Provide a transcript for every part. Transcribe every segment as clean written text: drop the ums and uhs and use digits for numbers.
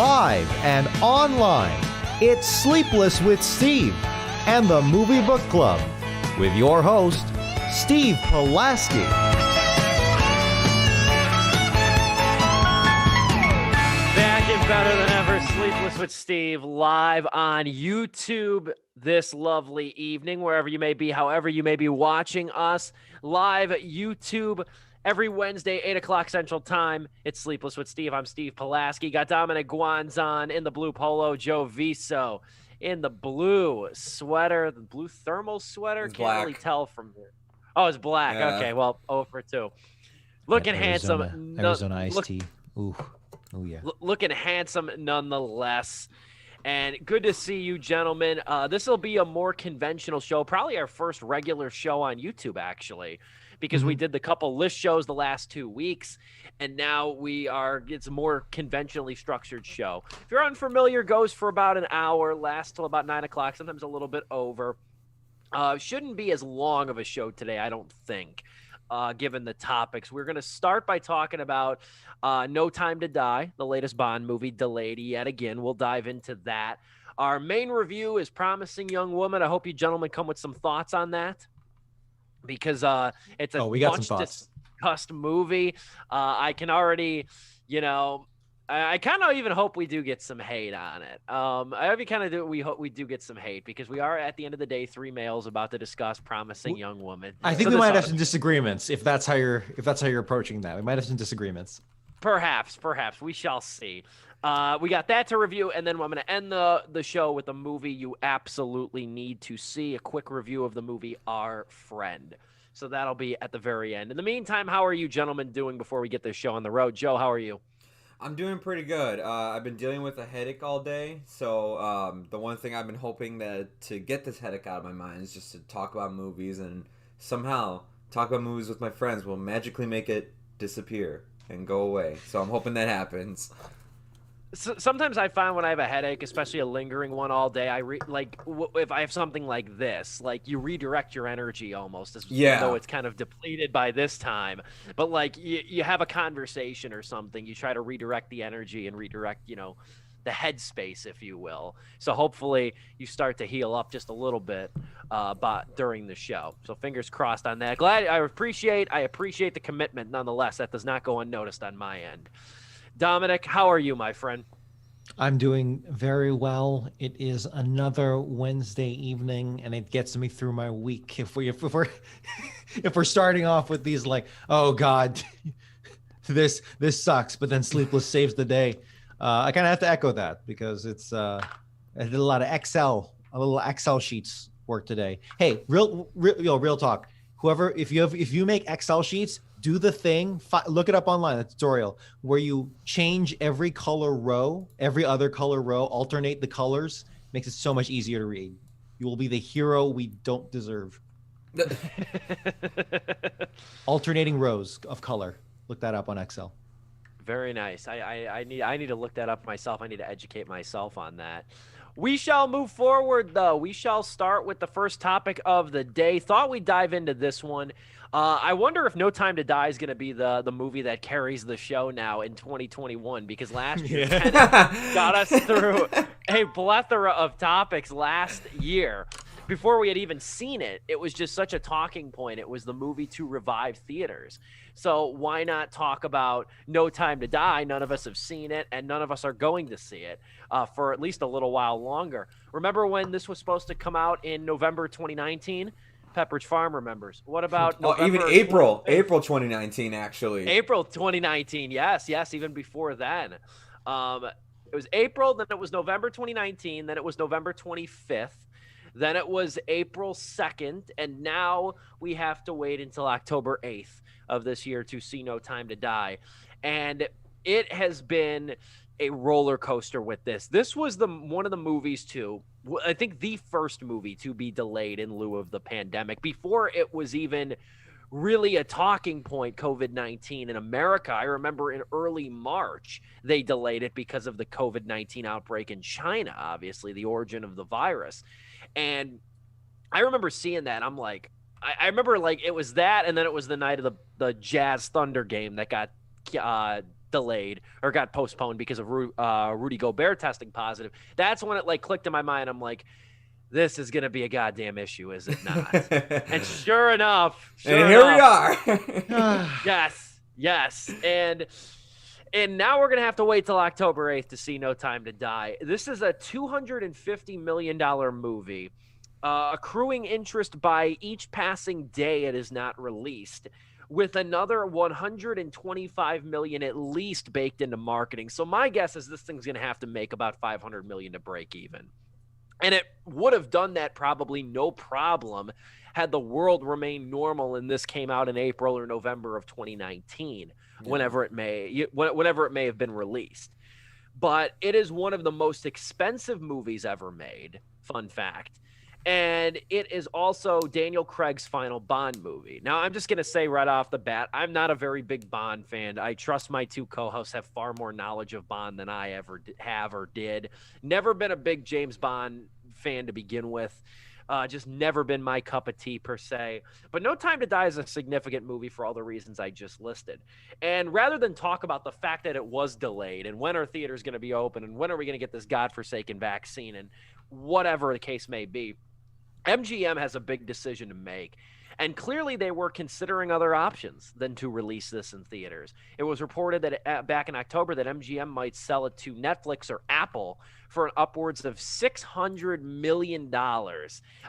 live and online. It's Sleepless with Steve and the Movie Book Club with your host, Steve Pulaski. Back and better than ever, Sleepless with Steve, live on YouTube this lovely evening, wherever you may be, however you may be watching us. Live at YouTube every Wednesday, 8 o'clock Central Time. It's Sleepless with Steve. I'm Steve Pulaski. Got Dominic Guanzon in the blue polo, Joe Viso in the blue sweater, the blue thermal sweater. It's Can't black. really tell from here. Oh, it's black. Yeah. Okay, well, 0 for 2. Looking handsome. Arizona iced tea. Ooh. Oh, yeah. Looking handsome nonetheless. And good to see you, gentlemen. This will be a more conventional show, probably our first regular show on YouTube, actually, because we did the couple list shows the last 2 weeks, and now it's a more conventionally structured show. If you're unfamiliar, goes for about an hour, lasts till about 9 o'clock, sometimes a little bit over. Shouldn't be as long of a show today, I don't think. Given the topics, we're going to start by talking about No Time to Die, the latest Bond movie, delayed yet again. We'll dive into that. Our main review is Promising Young Woman. I hope you gentlemen come with some thoughts on that, because it's a we got much some thoughts. discussed movie. I can already, I kind of even hope we do get some hate on it. I hope you kind of do. We hope we do get some hate, because we are, at the end of the day, 3 males about to discuss Promising Young Woman. I think So we this might have ought- some disagreements if that's how you're approaching that. We might have some disagreements. Perhaps we shall see. We got that to review, and then I'm going to end the show with a movie you absolutely need to see. A quick review of the movie Our Friend. So that'll be at the very end. In the meantime, how are you gentlemen doing before we get this show on the road? Joe, how are you? I'm doing pretty good. I've been dealing with a headache all day, so the one thing I've been hoping to get this headache out of my mind is just to talk about movies, and somehow talk about movies with my friends will magically make it disappear and go away. So I'm hoping that happens. Sometimes I find when I have a headache, especially a lingering one all day, if I have something like this, like you redirect your energy almost, even though it's kind of depleted by this time. But like you have a conversation or something, you try to redirect the energy and redirect, the headspace, if you will. So hopefully you start to heal up just a little bit during the show. So fingers crossed on that. I appreciate the commitment nonetheless. That does not go unnoticed on my end. Dominic, how are you, my friend? I'm doing very well. It is another Wednesday evening, and it gets me through my week. If we're starting off with these like, oh God, this sucks, but then Sleepless saves the day. I kind of have to echo that, because it's I did a lot of little Excel sheets work today. Hey, real talk. Whoever, if you make Excel sheets, do the thing. Look it up online. The tutorial where you change every other color row, alternate the colors. Makes it so much easier to read. You will be the hero we don't deserve. Alternating rows of color. Look that up on Excel. Very nice. I need to look that up myself. I need to educate myself on that. We shall move forward, though. We shall start with the first topic of the day. Thought we'd dive into this one. I wonder if No Time to Die is going to be the movie that carries the show now in 2021, because last year Tenet got us through a plethora of topics last year. Before we had even seen it, it was just such a talking point. It was the movie to revive theaters. So why not talk about No Time to Die? None of us have seen it, and none of us are going to see it for at least a little while longer. Remember when this was supposed to come out in November 2019? Pepperidge Farm remembers. What about even April 2019, actually. April 2019, yes, even before then. It was April, then it was November 2019, then it was November 25th. Then it was April 2nd, and now we have to wait until October 8th of this year to see No Time to Die. And it has been a roller coaster with this. This was one of the movies, too, I think the first movie to be delayed in lieu of the pandemic, before it was even really a talking point, COVID-19 in America. I remember in early March, they delayed it because of the COVID-19 outbreak in China, obviously, the origin of the virus. And I remember seeing that. I'm like, I remember like it was that, and then it was the night of the Jazz Thunder game that got delayed or got postponed because of Rudy Gobert testing positive. That's when it like clicked in my mind. I'm like, this is going to be a goddamn issue, is it not? And sure enough, and here we are. Yes. And now we're going to have to wait till October 8th to see No Time to Die. This is a $250 million movie, accruing interest by each passing day it is not released, with another $125 million at least baked into marketing. So my guess is this thing's going to have to make about $500 million to break even. And it would have done that probably no problem had the world remained normal and this came out in April or November of 2019, whenever it may have been released. But it is one of the most expensive movies ever made, fun fact. And it is also Daniel Craig's final Bond movie. Now, I'm just going to say right off the bat, I'm not a very big Bond fan. I trust my two co-hosts have far more knowledge of Bond than I ever have or did. Never been a big James Bond fan to begin with. Just never been my cup of tea per se. But No Time to Die is a significant movie for all the reasons I just listed. And rather than talk about the fact that it was delayed and when are theaters going to be open and when are we going to get this godforsaken vaccine and whatever the case may be, MGM has a big decision to make. And clearly they were considering other options than to release this in theaters. It was reported that back in October that MGM might sell it to Netflix or Apple for upwards of $600 million.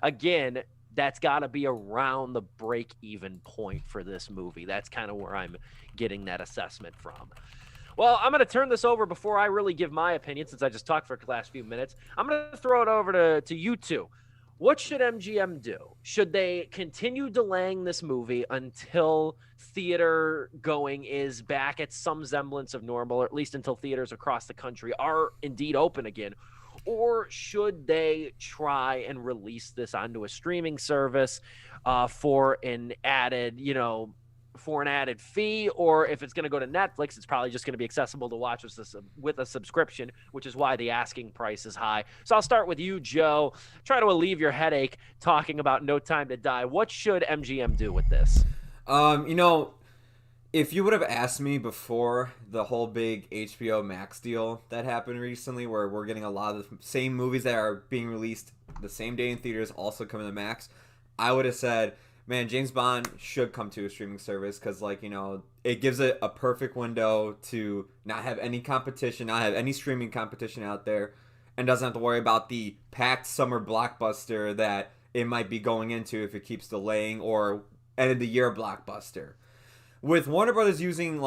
Again, that's got to be around the break-even point for this movie. That's kind of where I'm getting that assessment from. Well, I'm going to turn this over before I really give my opinion, since I just talked for the last few minutes. I'm going to throw it over to you two. What should MGM do? Should they continue delaying this movie until theater going is back at some semblance of normal, or at least until theaters across the country are indeed open again? Or should they try and release this onto a streaming service for an added fee? Or if it's going to go to Netflix, it's probably just going to be accessible to watch with a subscription, which is why the asking price is high. So I'll start with you, Joe. Try to alleviate your headache talking about No Time to Die. What should MGM do with this? If you would have asked me before the whole big HBO Max deal that happened recently, where we're getting a lot of the same movies that are being released the same day in theaters also coming to Max, I would have said, man, James Bond should come to a streaming service because, it gives it a perfect window to not have any competition, not have any streaming competition out there, and doesn't have to worry about the packed summer blockbuster that it might be going into if it keeps delaying, or end of the year blockbuster. With Warner Brothers using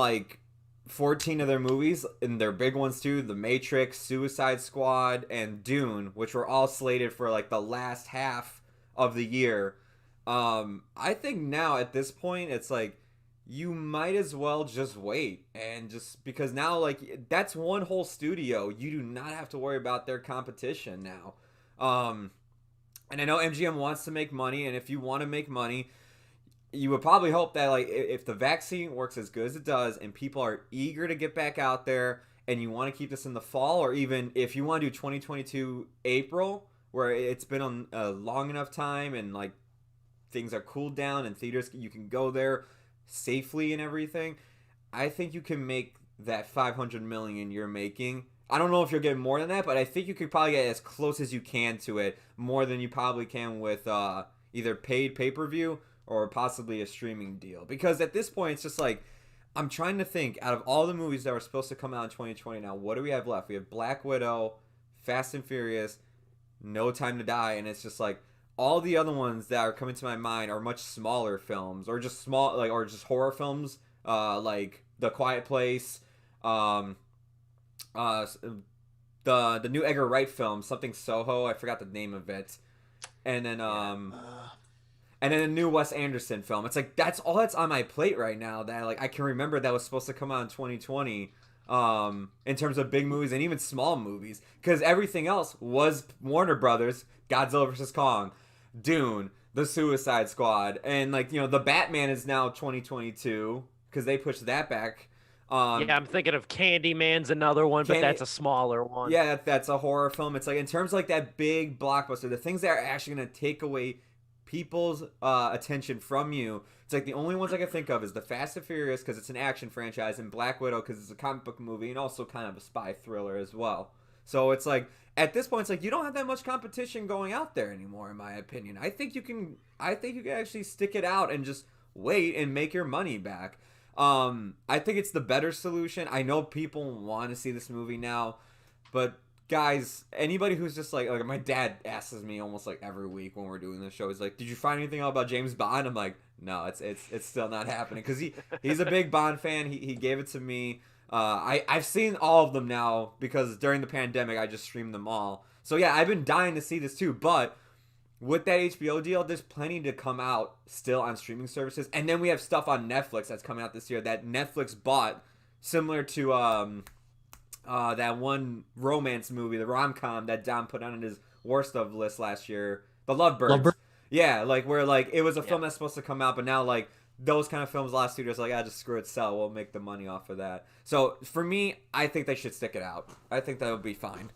14 of their movies, and their big ones too, The Matrix, Suicide Squad, and Dune, which were all slated for the last half of the year, I think now at this point it's you might as well just wait, and just because now that's one whole studio, you do not have to worry about their competition now. And I know MGM wants to make money, and if you want to make money, you would probably hope that if the vaccine works as good as it does and people are eager to get back out there and you want to keep this in the fall, or even if you want to do 2022 April, where it's been a long enough time and things are cooled down and theaters, you can go there safely and everything, I think you can make that $500 million you're making. I don't know if you'll get more than that, but I think you could probably get as close as you can to it, more than you probably can with either paid pay-per-view or possibly a streaming deal. Because at this point, it's just I'm trying to think, out of all the movies that were supposed to come out in 2020 now, what do we have left? We have Black Widow, Fast and Furious, No Time to Die, and it's just all the other ones that are coming to my mind are much smaller films, or just or just horror films, like The Quiet Place, the new Edgar Wright film, something Soho, I forgot the name of it, and then and then a new Wes Anderson film. It's that's all that's on my plate right now that I can remember that was supposed to come out in 2020. In terms of big movies and even small movies, because everything else was Warner Brothers, Godzilla vs. Kong, Dune, The Suicide Squad, and the Batman is now 2022 because they pushed that back. I'm thinking of Candyman's another one, but that's a smaller one. Yeah, that's a horror film. It's in terms of that big blockbuster, the things that are actually going to take away people's attention from you. It's like the only ones I can think of is the Fast and Furious because it's an action franchise, and Black Widow because it's a comic book movie and also kind of a spy thriller as well. So it's like at this point, it's like you don't have that much competition going out there anymore, in my opinion. I think you can actually stick it out and just wait and make your money back. I think it's the better solution. I know people want to see this movie now, but guys, anybody who's just like my dad asks me almost like every week when we're doing this show, he's like, "Did you find anything out about James Bond?" I'm like, "No, it's still not happening," because he's a big Bond fan. He gave it to me. I've seen all of them now because during the pandemic I just streamed them all. So yeah, I've been dying to see this too, but with that HBO deal, there's plenty to come out still on streaming services. And then we have stuff on Netflix that's coming out this year that Netflix bought, similar to that one romance movie, the rom-com that Don put on his worst of list last year, The Lovebirds. Yeah, like where like it was a film that's supposed to come out, but now like those kind of films, a lot of studios are like, just screw it, sell. We'll make the money off of that. So for me, I think they should stick it out. I think that would be fine.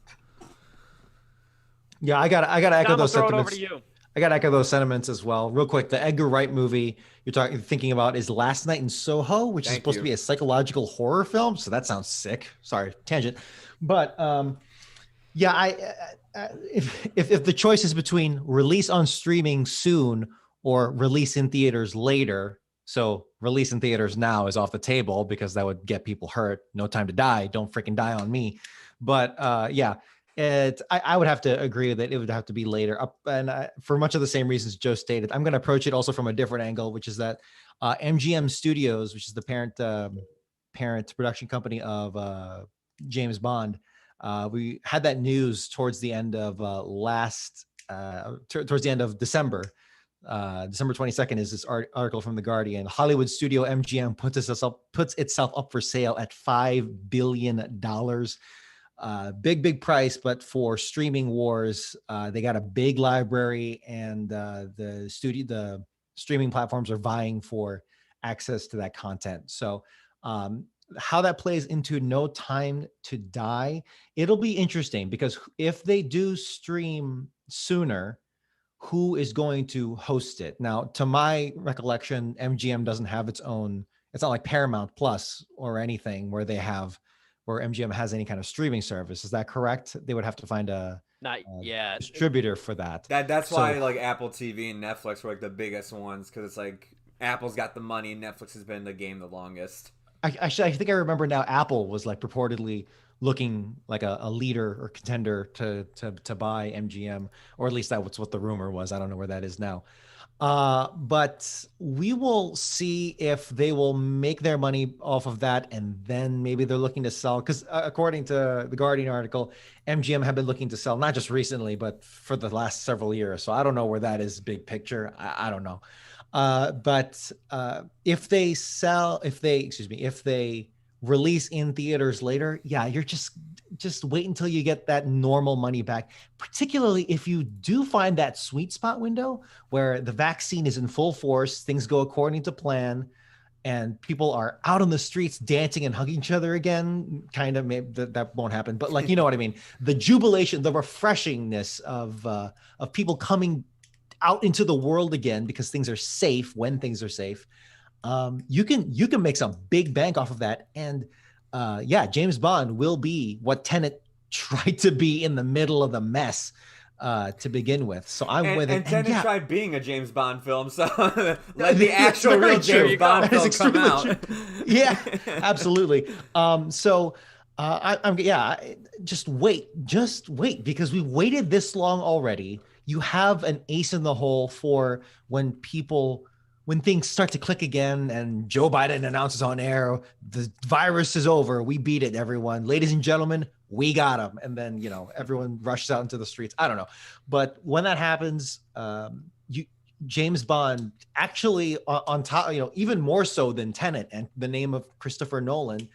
Yeah, I gotta echo those throw it sentiments. over to you. I gotta echo those sentiments as well. Real quick, the Edgar Wright movie you're thinking about is Last Night in Soho, which is supposed to be a psychological horror film. So that sounds sick. Sorry, tangent. But yeah, if the choice is between release on streaming soon or release in theaters later, so release in theaters now is off the table because that would get people hurt. No Time to Die. Don't freaking die on me. But yeah. I would have to agree that it would have to be later and for much of the same reasons Joe stated. I'm going to approach it also from a different angle, which is that MGM Studios, which is the parent production company of James Bond, we had that news towards the end of towards the end of December. December 22nd is this article from The Guardian. Hollywood studio MGM puts itself up for sale at $5 billion. Big price, but for streaming wars, they got a big library, and the streaming platforms are vying for access to that content. So how that plays into No Time to Die, it'll be interesting because if they do stream sooner, who is going to host it? Now, to my recollection, MGM doesn't have its own. It's not like Paramount Plus or anything where MGM has any kind of streaming service. Is that correct? They would have to find a distributor for that. That's why like Apple TV and Netflix were like the biggest ones, because it's like Apple's got the money and Netflix has been in the game the longest. I think I remember now Apple was like purportedly looking like a leader or contender to buy MGM, or at least that's what the rumor was. I don't know where that is now. But we will see if they will make their money off of that, and then maybe they're looking to sell, because according to the Guardian article, MGM have been looking to sell not just recently but for the last several years. So I don't know where that is big picture. I don't know. But if they release in theaters later, yeah, you're just wait until you get that normal money back, particularly if you do find that sweet spot window where the vaccine is in full force, things go according to plan, and people are out on the streets dancing and hugging each other again. Kind of, maybe that won't happen, but like, you know what I mean? The jubilation, the refreshingness of people coming out into the world again because things are safe when things are safe. You can make some big bank off of that. And yeah, James Bond will be what Tenet tried to be in the middle of the mess to begin with. So I'm with it. And Tenet tried being a James Bond film, so let the actual real James Bond film come out. Yeah, absolutely. So I'm just wait, because we've waited this long already. You have an ace in the hole for when things start to click again and Joe Biden announces on air, the virus is over. We beat it, everyone. Ladies and gentlemen, we got him. And then, everyone rushes out into the streets. I don't know. But when that happens, James Bond actually on top, even more so than Tenet and the name of Christopher Nolan,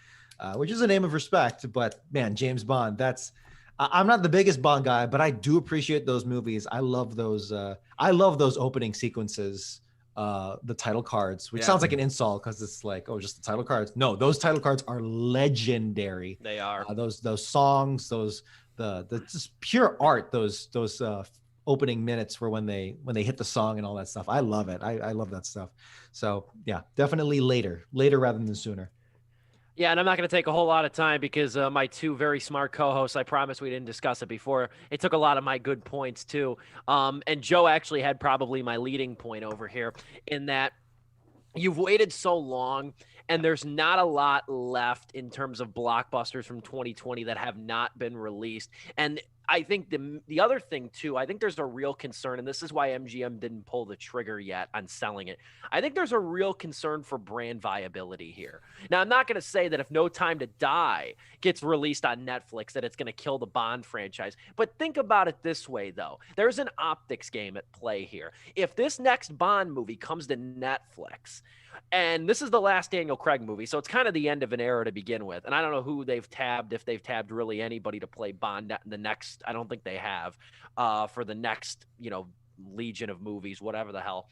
which is a name of respect. But man, James Bond, I'm not the biggest Bond guy, but I do appreciate those movies. I love those opening sequences. The title cards, which sounds like an insult because it's like, oh, just the title cards. No, those title cards are legendary. They are. Those songs, the just pure art. Those opening minutes for when they hit the song and all that stuff. I love it. I love that stuff. So yeah, definitely later rather than sooner. Yeah, and I'm not going to take a whole lot of time because my two very smart co-hosts, I promise we didn't discuss it before. It took a lot of my good points too. And Joe actually had probably my leading point over here in that you've waited so long and there's not a lot left in terms of blockbusters from 2020 that have not been released. And I think the other thing too, I think there's a real concern, and this is why MGM didn't pull the trigger yet on selling it. I think there's a real concern for brand viability here. Now, I'm not going to say that if No Time to Die gets released on Netflix that it's going to kill the Bond franchise, but think about it this way though. There's an optics game at play here. If this next Bond movie comes to Netflix, and this is the last Daniel Craig movie, so it's kind of the end of an era to begin with. And I don't know who they've tabbed, if they've tabbed really anybody to play Bond in the next, I don't think they have, for the next, legion of movies, whatever the hell.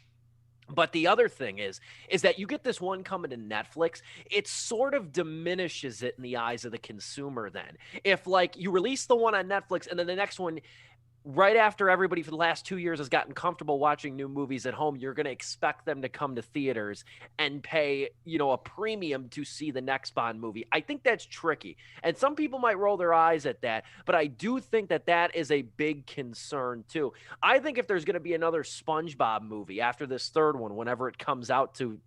But the other thing is that you get this one coming to Netflix, it sort of diminishes it in the eyes of the consumer then. If, like, you release the one on Netflix and then the next one right after everybody for the last 2 years has gotten comfortable watching new movies at home, you're going to expect them to come to theaters and pay, a premium to see the next Bond movie. I think that's tricky. And some people might roll their eyes at that, but I do think that that is a big concern too. I think if there's going to be another SpongeBob movie after this third one, whenever it comes out to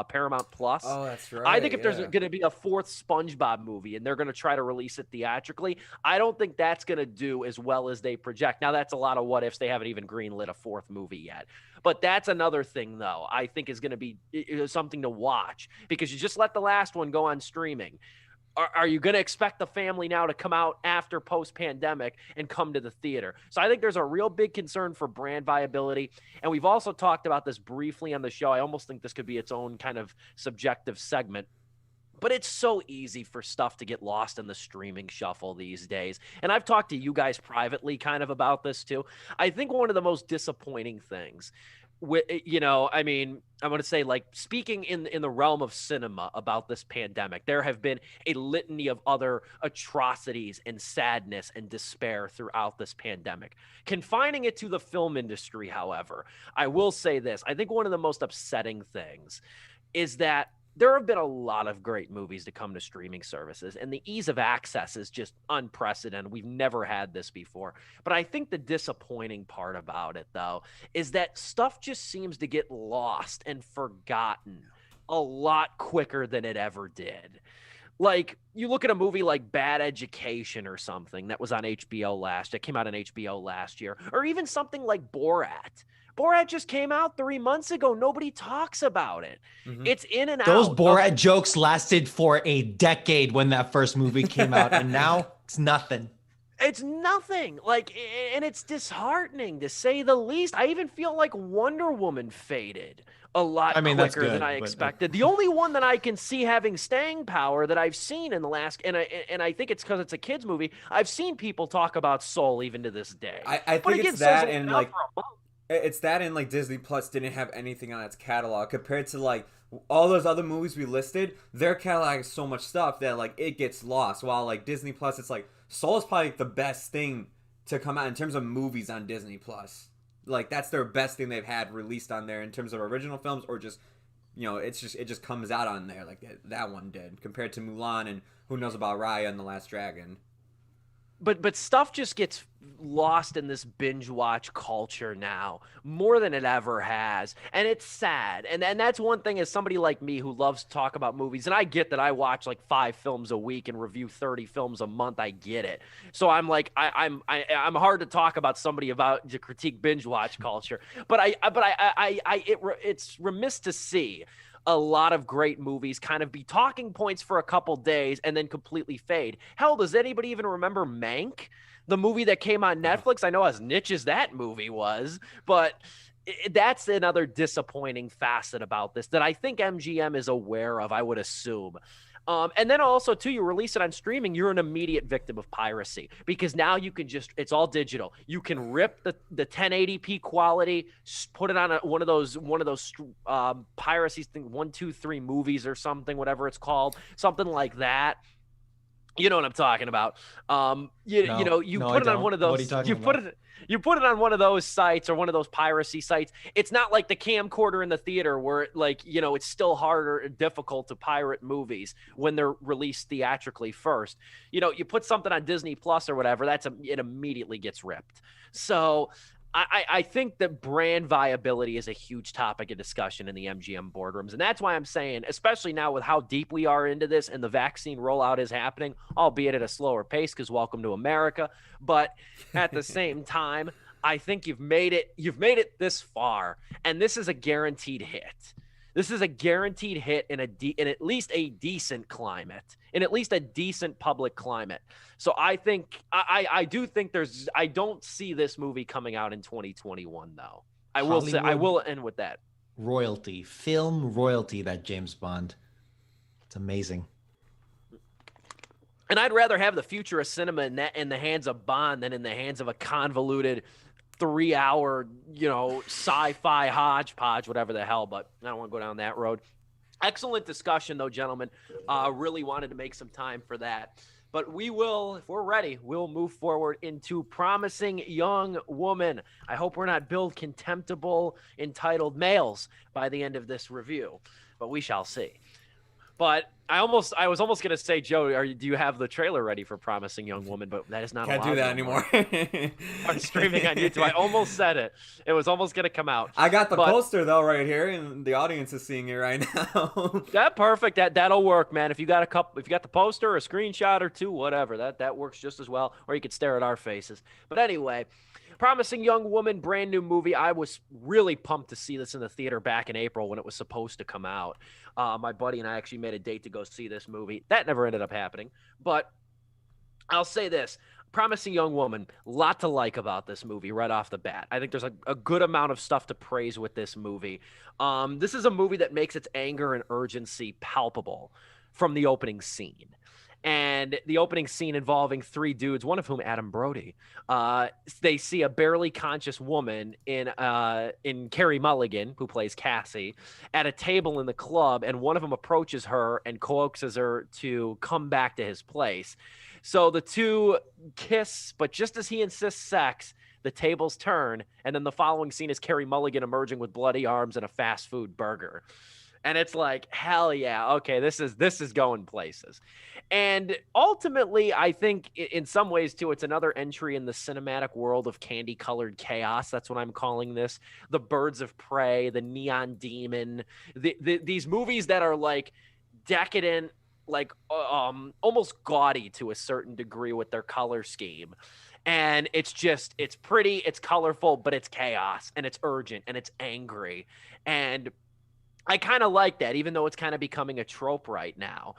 Paramount Plus. Oh, that's right. I think if there's going to be a fourth SpongeBob movie and they're going to try to release it theatrically, I don't think that's going to do as well as they project. Now, that's a lot of what ifs. They haven't even greenlit a fourth movie yet. But that's another thing, though, I think is going to be something to watch because you just let the last one go on streaming. Are you going to expect the family now to come out after post-pandemic and come to the theater? So I think there's a real big concern for brand viability. And we've also talked about this briefly on the show. I almost think this could be its own kind of subjective segment. But it's so easy for stuff to get lost in the streaming shuffle these days. And I've talked to you guys privately kind of about this too. I think one of the most disappointing things I'm going to say, like, speaking in the realm of cinema about this pandemic, there have been a litany of other atrocities and sadness and despair throughout this pandemic. Confining it to the film industry, however, I will say this. I think one of the most upsetting things is that there have been a lot of great movies to come to streaming services, and the ease of access is just unprecedented. We've never had this before. But I think the disappointing part about it, though, is that stuff just seems to get lost and forgotten a lot quicker than it ever did. Like, you look at a movie like Bad Education or something that was on that came out on HBO last year, or even something like Borat. Borat just came out 3 months ago. Nobody talks about it. Mm-hmm. It's in and out. Those Borat jokes lasted for a decade when that first movie came out, and now it's nothing. It's nothing. Like, and it's disheartening to say the least. I even feel like Wonder Woman faded a lot quicker than I expected. The only one that I can see having staying power that I've seen in the last, and I think it's because it's a kids movie. I've seen people talk about Soul even to this day. I think it's that and like. It's that and like Disney Plus didn't have anything on its catalog compared to like all those other movies we listed. Their catalog has so much stuff that like it gets lost. While like Disney Plus, it's like Soul is probably the best thing to come out in terms of movies on Disney Plus. Like that's their best thing they've had released on there in terms of original films or just it just comes out on there like that one did compared to Mulan and who knows about Raya and the Last Dragon. But stuff just gets lost in this binge watch culture now more than it ever has. And it's sad. And that's one thing as somebody like me who loves to talk about movies. And I get that I watch like 5 films a week and review 30 films a month. I get it. So I'm like, I'm hard to talk about somebody about to critique binge watch culture. But it's remiss to see a lot of great movies kind of be talking points for a couple days and then completely fade. Hell, does anybody even remember Mank? The movie that came on Netflix? I know as niche as that movie was, but that's another disappointing facet about this that I think MGM is aware of, I would assume. And then also, too, you release it on streaming, you're an immediate victim of piracy because now you can it's all digital. You can rip the 1080p quality, put it on one of those piracy thing, 1, 2, 3 movies or something, whatever it's called, something like that. You know what I'm talking about. No, You no, I put it on one don't. of What are you those. talking about? You put it on one of those sites or one of those piracy sites. It's not like the camcorder in the theater where it's still harder and difficult to pirate movies when they're released theatrically first. You put something on Disney Plus or whatever, it immediately gets ripped. So I think that brand viability is a huge topic of discussion in the MGM boardrooms. And that's why I'm saying, especially now with how deep we are into this and the vaccine rollout is happening, albeit at a slower pace because welcome to America. But at the same time, I think you've made it this far. And this is a guaranteed hit. This is a guaranteed hit in at least a decent climate, in at least a decent public climate. So I think I do think I don't see this movie coming out in 2021 though. I Hollywood will end with that. royalty, film royalty. That James Bond. It's amazing. And I'd rather have the future of cinema in the hands of Bond than in the hands of a convoluted 3-hour, sci-fi hodgepodge, whatever the hell. But I don't want to go down that road. Excellent discussion, though, gentlemen. Really wanted to make some time for that. But we will, if we're ready, we'll move forward into Promising Young Woman. I hope we're not billed contemptible, entitled males by the end of this review, but we shall see. But I was almost going to say, Joe, do you have the trailer ready for Promising Young Woman? But that is not Can't allowed do that anymore. I'm streaming on YouTube. I almost said it. It was almost going to come out. I got the poster though right here, and the audience is seeing it right now. That perfect. That'll work, man. If you got the poster, a screenshot or two, whatever, that works just as well. Or you could stare at our faces. But anyway, Promising Young Woman, brand new movie. I was really pumped to see this in the theater back in April when it was supposed to come out. My buddy and I actually made a date to go see this movie. That never ended up happening. But I'll say this. Promising Young Woman, lot to like about this movie right off the bat. I think there's a good amount of stuff to praise with this movie. This is a movie that makes its anger and urgency palpable from the opening scene. And the opening scene involving three dudes, one of whom Adam Brody. They see a barely conscious woman in Carey Mulligan, who plays Cassie, at a table in the club, and one of them approaches her and coaxes her to come back to his place. So the two kiss, but just as he insists sex, the tables turn, and then the following scene is Carey Mulligan emerging with bloody arms and a fast food burger. And it's like, hell yeah, okay, this is going places. And ultimately, I think in some ways, too, it's another entry in the cinematic world of candy-colored chaos. That's what I'm calling this. The Birds of Prey, the Neon Demon, these movies that are like decadent, like almost gaudy to a certain degree with their color scheme. And it's pretty, it's colorful, but it's chaos, and it's urgent, and it's angry. And I kind of like that, even though it's kind of becoming a trope right now.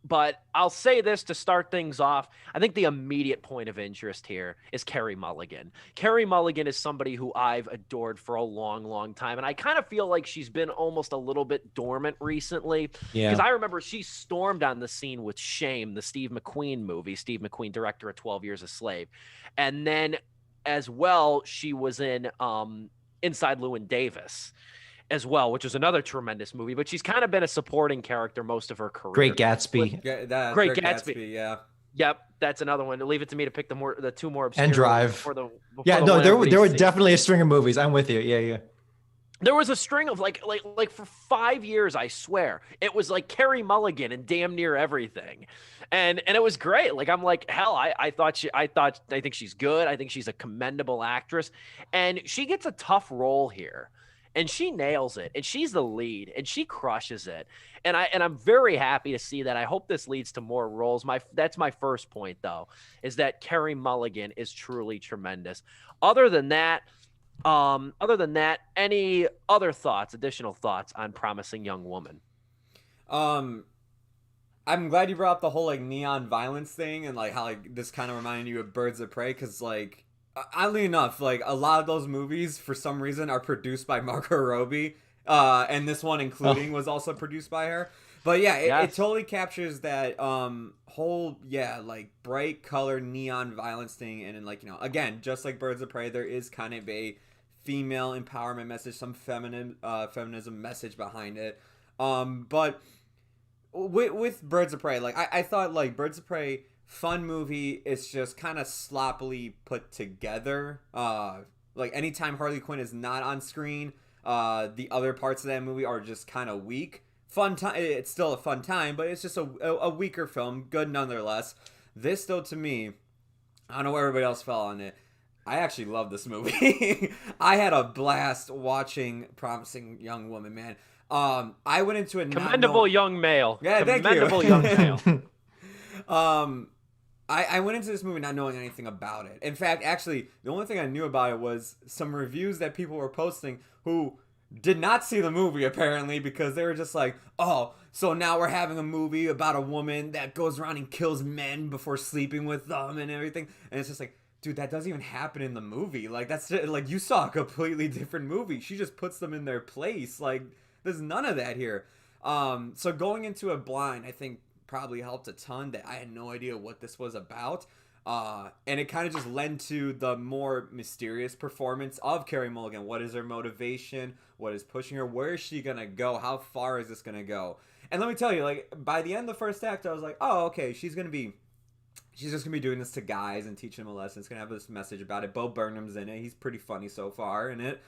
But I'll say this to start things off. I think the immediate point of interest here is Carey Mulligan. Carey Mulligan is somebody who I've adored for a long, long time. And I kind of feel like she's been almost a little bit dormant recently. Yeah. Because I remember she stormed on the scene with Shame, the Steve McQueen movie. Steve McQueen, director of 12 Years a Slave. And then as well, she was in Inside Llewyn Davis as well, which is another tremendous movie, but she's kind of been a supporting character most of her career. Great Gatsby. Great Gatsby, yeah. Yep, that's another one. Leave it to me to pick the two more obscure And Drive. before There were definitely a string of movies. I'm with you. Yeah. There was a string of like for 5 years, I swear. It was like Carey Mulligan and damn near everything. And it was great. Like, I'm like, hell, I think she's good. I think she's a commendable actress. And she gets a tough role here. And she nails it, and she's the lead, and she crushes it. And I'm very happy to see that. I hope this leads to more roles. That's my first point, though, is that Carey Mulligan is truly tremendous. Other than that, any other additional thoughts on Promising Young Woman? I'm glad you brought up the whole like neon violence thing, and like how like this kind of reminded you of Birds of Prey, because like oddly enough, like a lot of those movies for some reason are produced by Margot Robbie, and this one including was also produced by her. But yeah, it totally captures that whole like bright color neon violence thing, and then like again, just like Birds of Prey, there is kind of a female empowerment message, some feminism message behind it. But with Birds of Prey, like I thought like Birds of Prey, fun movie. It's just kind of sloppily put together. Like anytime Harley Quinn is not on screen, the other parts of that movie are just kind of weak. Fun time. It's still a fun time, but it's just a weaker film. Good nonetheless. This though, to me, I don't know where everybody else fell on it. I actually love this movie. I had a blast watching Promising Young Woman, man. I went into it Commendable young male. Yeah, Commendable thank young male. I went into this movie not knowing anything about it. In fact, actually, the only thing I knew about it was some reviews that people were posting who did not see the movie, apparently, because they were just like, oh, so now we're having a movie about a woman that goes around and kills men before sleeping with them and everything. And it's just like, dude, that doesn't even happen in the movie. Like, that's just, like, you saw a completely different movie. She just puts them in their place. Like, there's none of that here. So going into it blind, I think probably helped a ton that I had no idea what this was about. And it kind of just led to the more mysterious performance of Carey Mulligan. What is her motivation? What is pushing her? Where is she going to go? How far is this going to go? And let me tell you, like, by the end of the first act, I was like, oh, okay, she's just going to be doing this to guys and teaching them a lesson. It's going to have this message about it. Bo Burnham's in it. He's pretty funny so far in it.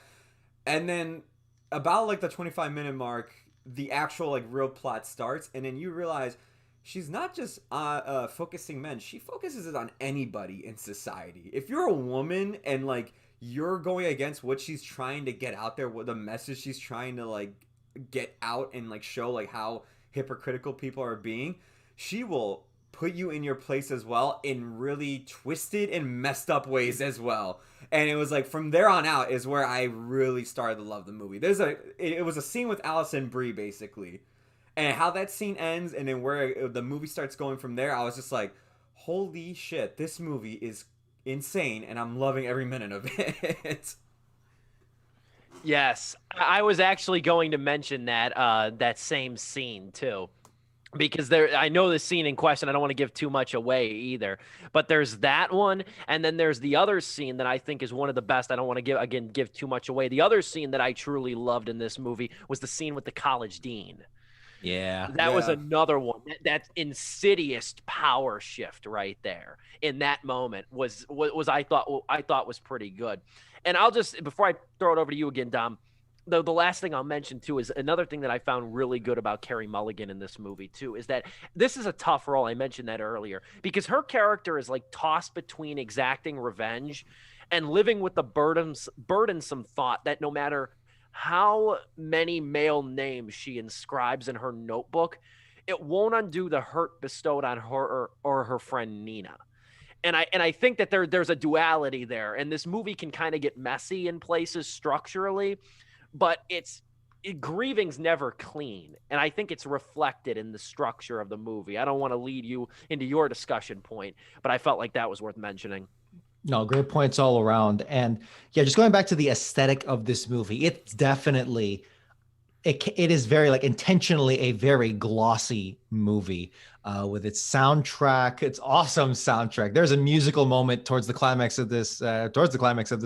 And then about, like, the 25-minute mark, the actual, like, real plot starts. And then you realize she's not just focusing men. She focuses it on anybody in society. If you're a woman and, like, you're going against what she's trying to get out there, what the message she's trying to, like, get out and, like, show, like, how hypocritical people are being, she will put you in your place as well in really twisted and messed up ways as well. And it was like from there on out is where I really started to love the movie. It was a scene with Allison Brie basically, and how that scene ends and then where the movie starts going from there, I was just like, holy shit, this movie is insane and I'm loving every minute of it. Yes, I was actually going to mention that that same scene too. Because I know the scene in question. I don't want to give too much away either. But there's that one, and then there's the other scene that I think is one of the best. I don't want to give too much away. The other scene that I truly loved in this movie was the scene with the college dean. Yeah, that was another one. That insidious power shift right there in that moment was I thought was pretty good. And I'll just, before I throw it over to you again, Dom, the last thing I'll mention too is another thing that I found really good about Carey Mulligan in this movie too is that this is a tough role. I mentioned that earlier because her character is like tossed between exacting revenge and living with the burdensome thought that no matter how many male names she inscribes in her notebook, it won't undo the hurt bestowed on her or her friend Nina. And I think that there's a duality there, and this movie can kind of get messy in places structurally. But grieving's never clean, and I think it's reflected in the structure of the movie. I don't want to lead you into your discussion point, but I felt like that was worth mentioning. No, great points all around. And yeah, just going back to the aesthetic of this movie, it's definitely, it is very like intentionally a very glossy movie with its soundtrack. It's awesome soundtrack. There's a musical moment towards the climax of this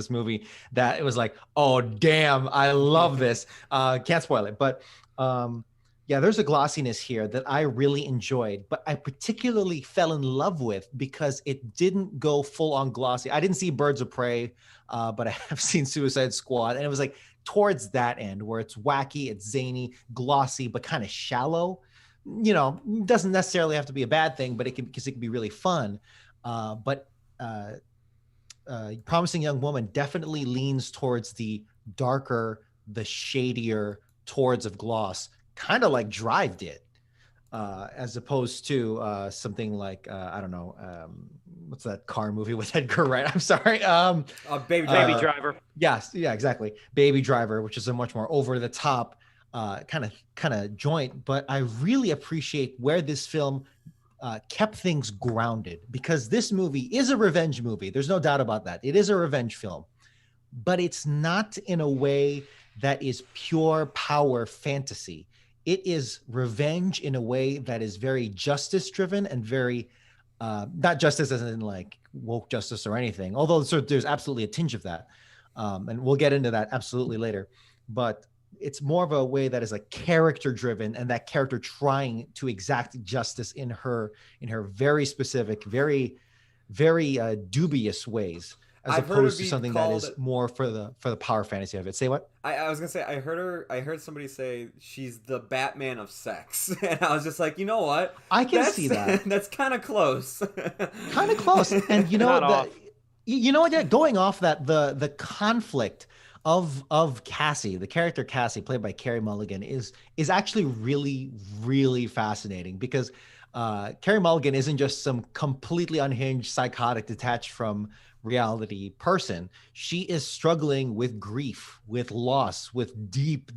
movie that it was like, oh damn, I love this. Can't spoil it, but yeah, there's a glossiness here that I really enjoyed, but I particularly fell in love with because it didn't go full on glossy. I didn't see Birds of Prey, but I have seen Suicide Squad, and it was like towards that end where it's wacky, it's zany, glossy, but kind of shallow. You know, doesn't necessarily have to be a bad thing, but it can be really fun. But Promising Young Woman definitely leans towards the darker, the shadier towards of gloss, kind of like Drive did, as opposed to something like I don't know, what's that car movie with Edgar Wright? I'm sorry, Baby Driver. Yes, yeah, exactly, Baby Driver, which is a much more over the top kind of joint. But I really appreciate where this film kept things grounded, because this movie is a revenge movie. There's no doubt about that. It is a revenge film, but it's not in a way that is pure power fantasy. It is revenge in a way that is very justice driven and very not justice as in like woke justice or anything, although there's absolutely a tinge of that. And we'll get into that absolutely later. But it's more of a way that is like character driven, and that character trying to exact justice in her very specific, very dubious ways, as I've heard her opposed to be something that called. is more for the power fantasy of it. Say what? I was gonna say I heard somebody say she's the Batman of sex, and I was just like, you know what? I can see that. That's kind of close. Kind of close. And you know Not the off. you know what? Yeah, going off that, the conflict of Cassie, the character Cassie, played by Carey Mulligan, is actually really fascinating, because Carey Mulligan isn't just some completely unhinged, psychotic, detached from reality person. She is struggling with grief, with loss, with deep,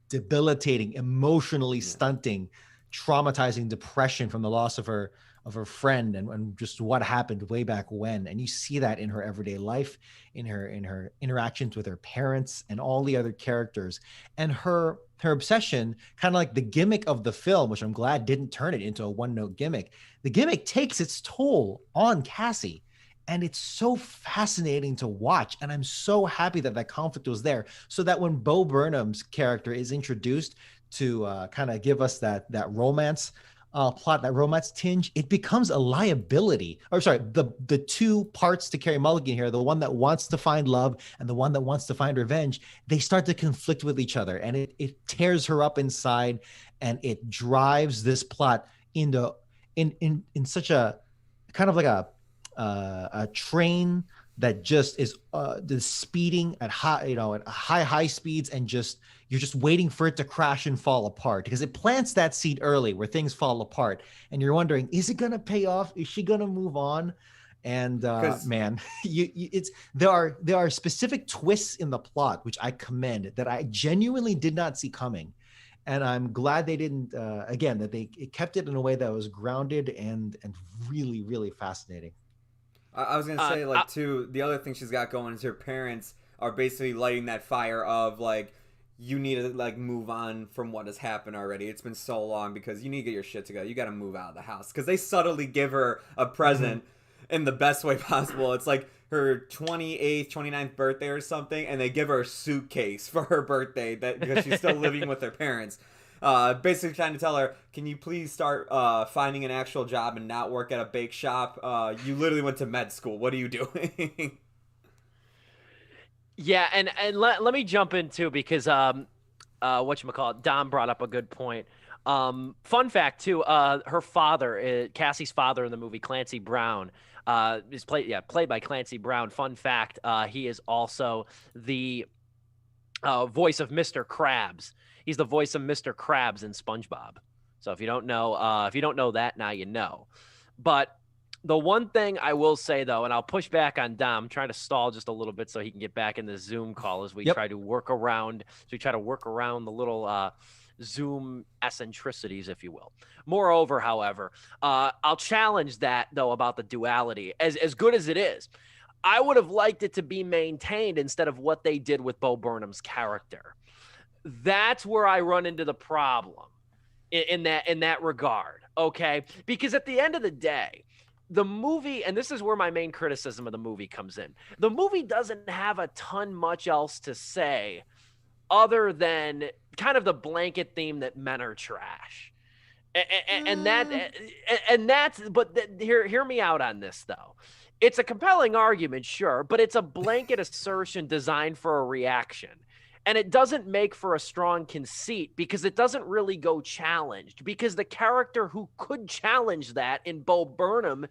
debilitating, emotionally stunting, traumatizing depression from the loss of her friend, and just what happened way back when. And you see that in her everyday life, in her interactions with her parents and all the other characters, and her obsession, kind of like the gimmick of the film, which I'm glad didn't turn it into a one-note gimmick. The gimmick takes its toll on Cassie, and it's so fascinating to watch. And I'm so happy that that conflict was there, so that when Bo Burnham's character is introduced to kind of give us that romance plot, that romance tinge, it becomes a liability. Or sorry, the two parts to Carey Mulligan here, the one that wants to find love and the one that wants to find revenge, they start to conflict with each other, and it tears her up inside, and it drives this plot into in such a kind of like a train that just is the speeding at high speeds, and just you're just waiting for it to crash and fall apart, because it plants that seed early where things fall apart, and you're wondering, is it going to pay off? Is she going to move on? And man, there are specific twists in the plot which I commend, that I genuinely did not see coming, and I'm glad they didn't. Again, that they kept it in a way that was grounded and really fascinating. I was gonna say, like, too, the other thing she's got going is her parents are basically lighting that fire of, like, you need to, like, move on from what has happened already. It's been so long, because you need to get your shit together. You got to move out of the house, because they subtly give her a present in the best way possible. It's like her 28th, 29th birthday or something, and they give her a suitcase for her birthday because she's still living with her parents. Basically trying to tell her, can you please start finding an actual job and not work at a bake shop? You literally went to med school. What are you doing? Yeah, and let me jump in too, because whatchamacallit, Dom brought up a good point. Fun fact too, her father, Cassie's father in the movie, Clancy Brown, is played by Clancy Brown. Fun fact, he is also the voice of Mr. Krabs. He's the voice of Mr. Krabs in SpongeBob. So if you don't know that, now you know. But the one thing I will say, though, and I'll push back on Dom, I'm trying to stall just a little bit so he can get back in the Zoom call as we try to work around the little Zoom eccentricities, if you will. Moreover, however, I'll challenge that, though, about the duality. As good as it is, I would have liked it to be maintained instead of what they did with Bo Burnham's character. That's where I run into the problem in that regard, okay? Because at the end of the day, the movie, and this is where my main criticism of the movie comes in, the movie doesn't have a ton much else to say other than kind of the blanket theme that men are trash. Hear me out on this, though. It's a compelling argument, sure, but it's a blanket assertion designed for a reaction. And it doesn't make for a strong conceit, because it doesn't really go challenged, because the character who could challenge that in Bo Burnham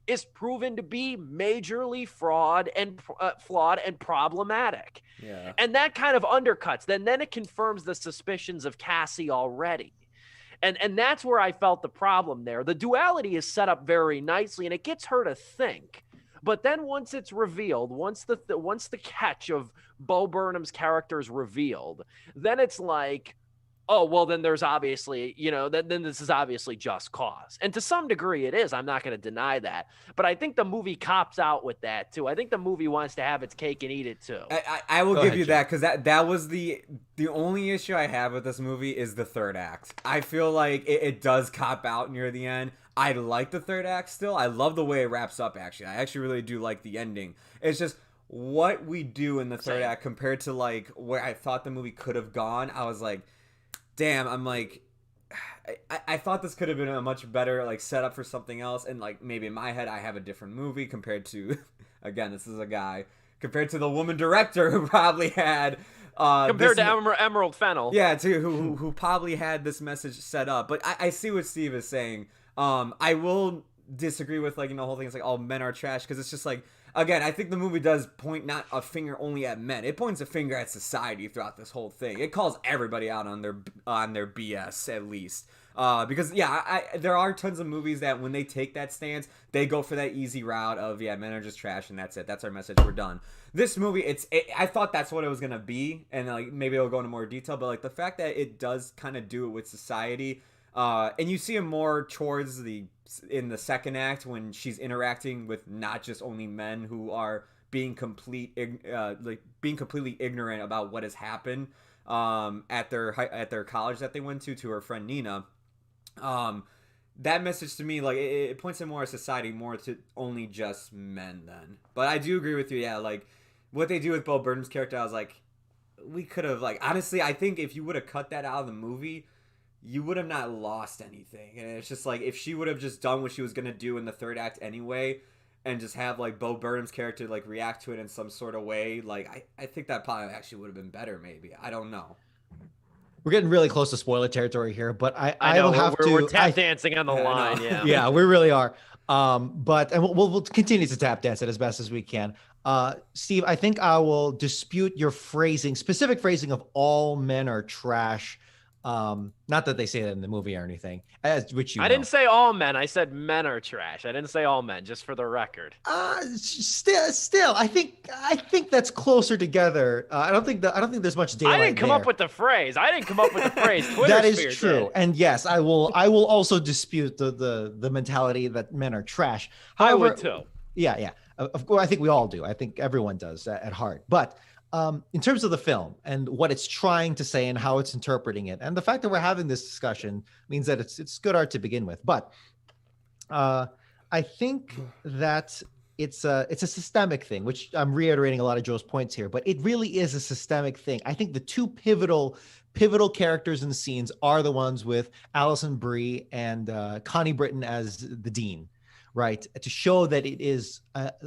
is proven to be majorly flawed and problematic. Yeah. And that kind of undercuts. Then it confirms the suspicions of Cassie already. And that's where I felt the problem there. The duality is set up very nicely, and it gets her to think. But then once it's revealed, once the catch of Bo Burnham's character is revealed, then it's like, oh, well, then there's obviously, then this is obviously just cause. And to some degree it is. I'm not going to deny that. But I think the movie cops out with that too. I think the movie wants to have its cake and eat it too. I will give you that, because that was the only issue I have with this movie is the third act. I feel like it does cop out near the end. I like the third act still. I love the way it wraps up, actually. I actually really do like the ending. It's just, what we do in the third Same. act compared to like where I thought the movie could have gone, I was like, damn, I'm like, I thought this could have been a much better like setup for something else, and like maybe in my head I have a different movie compared to, again, this is a guy compared to the woman director who probably had Compared to Emerald Fennel. yeah, too, who probably had this message set up. But I see what Steve is saying. I will disagree with like the whole thing is like all men are trash, because it's just like, again, I think the movie does point not a finger only at men. It points a finger at society throughout this whole thing. It calls everybody out on their BS at least. Because yeah, there are tons of movies that when they take that stance, they go for that easy route of men are just trash and that's it. That's our message. We're done. This movie, I thought that's what it was gonna be, and like maybe it'll go into more detail. But like the fact that it does kind of do it with society, and you see it more towards in the second act when she's interacting with not just only men who are being completely ignorant about what has happened at their college that they went to her friend Nina. That message to me, like it points to more of society, more to only just men then. But I do agree with you, yeah, like what they do with Bo Burnham's character, I was like, we could have, like, honestly, I think if you would have cut that out of the movie, you would have not lost anything. And it's just like, if she would have just done what she was gonna do in the third act anyway, and just have like Bo Burnham's character like react to it in some sort of way, like I think that probably actually would have been better, maybe. I don't know. We're getting really close to spoiler territory here, but I know, will have to. We're tap dancing on the line, yeah. Yeah, we really are. But we'll continue to tap dance it as best as we can. Steve, I think I will dispute your specific phrasing of all men are trash. Not that they say that in the movie or anything, which I didn't say all men. I said men are trash. I didn't say all men, just for the record. Still, I think that's closer together. I don't think there's much daylight. I didn't come up with the phrase. Twitter that is true. And yes, I will also dispute the mentality that men are trash. However, I would too. Yeah. Of course, I think we all do. I think everyone does at heart. But in terms of the film and what it's trying to say and how it's interpreting it, and the fact that we're having this discussion means that it's good art to begin with. But I think that it's a systemic thing, which I'm reiterating a lot of Joe's points here, but it really is a systemic thing. I think the two pivotal characters in the scenes are the ones with Alison Brie and Connie Britton as the dean. Right, to show that it is,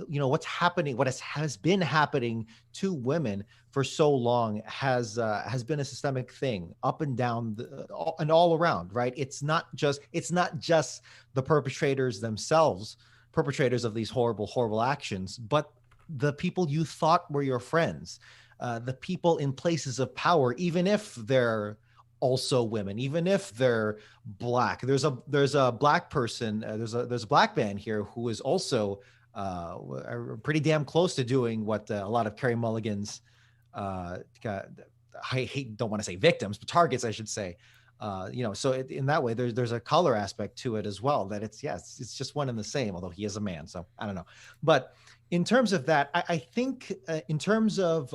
what's happening, what has been happening to women for so long has been a systemic thing up and down and all around. Right, it's not just the perpetrators themselves, perpetrators of these horrible actions, but the people you thought were your friends, the people in places of power, even if they're also women, even if they're black. There's a black person, there's a black man here who is also pretty damn close to doing what a lot of Carey Mulligan's don't want to say victims, but targets, I should say. So in that way, there's a color aspect to it as well, that it's just one and the same, although he is a man, so I don't know. But in terms of that, I think in terms of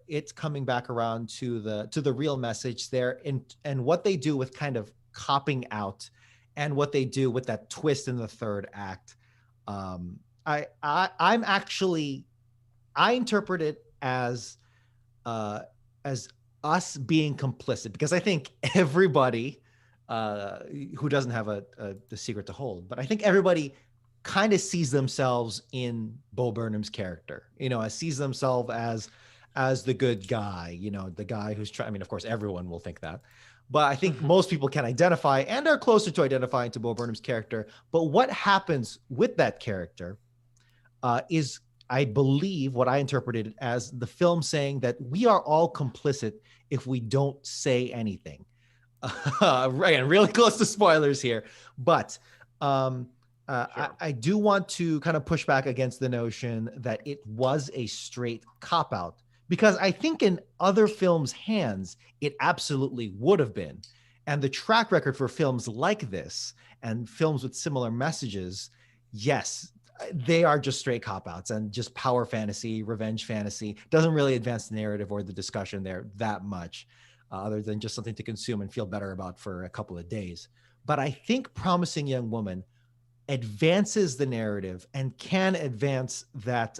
it's coming back around to the real message there, and what they do with kind of copping out, and what they do with that twist in the third act, I interpret it as us being complicit, because I think everybody who doesn't have the secret to hold, but I think everybody kind of sees themselves in Bo Burnham's character, sees themselves as the good guy, the guy who's trying. I mean, of course, everyone will think that, but I think most people can identify and are closer to identifying to Bo Burnham's character. But what happens with that character is, I believe, what I interpreted as the film saying that we are all complicit if we don't say anything. Right, and really close to spoilers here, but sure. I do want to kind of push back against the notion that it was a straight cop-out, because I think in other films' hands, it absolutely would have been. And the track record for films like this and films with similar messages, yes, they are just straight cop-outs and just power fantasy, revenge fantasy. Doesn't really advance the narrative or the discussion there that much, other than just something to consume and feel better about for a couple of days. But I think Promising Young Woman advances the narrative and can advance that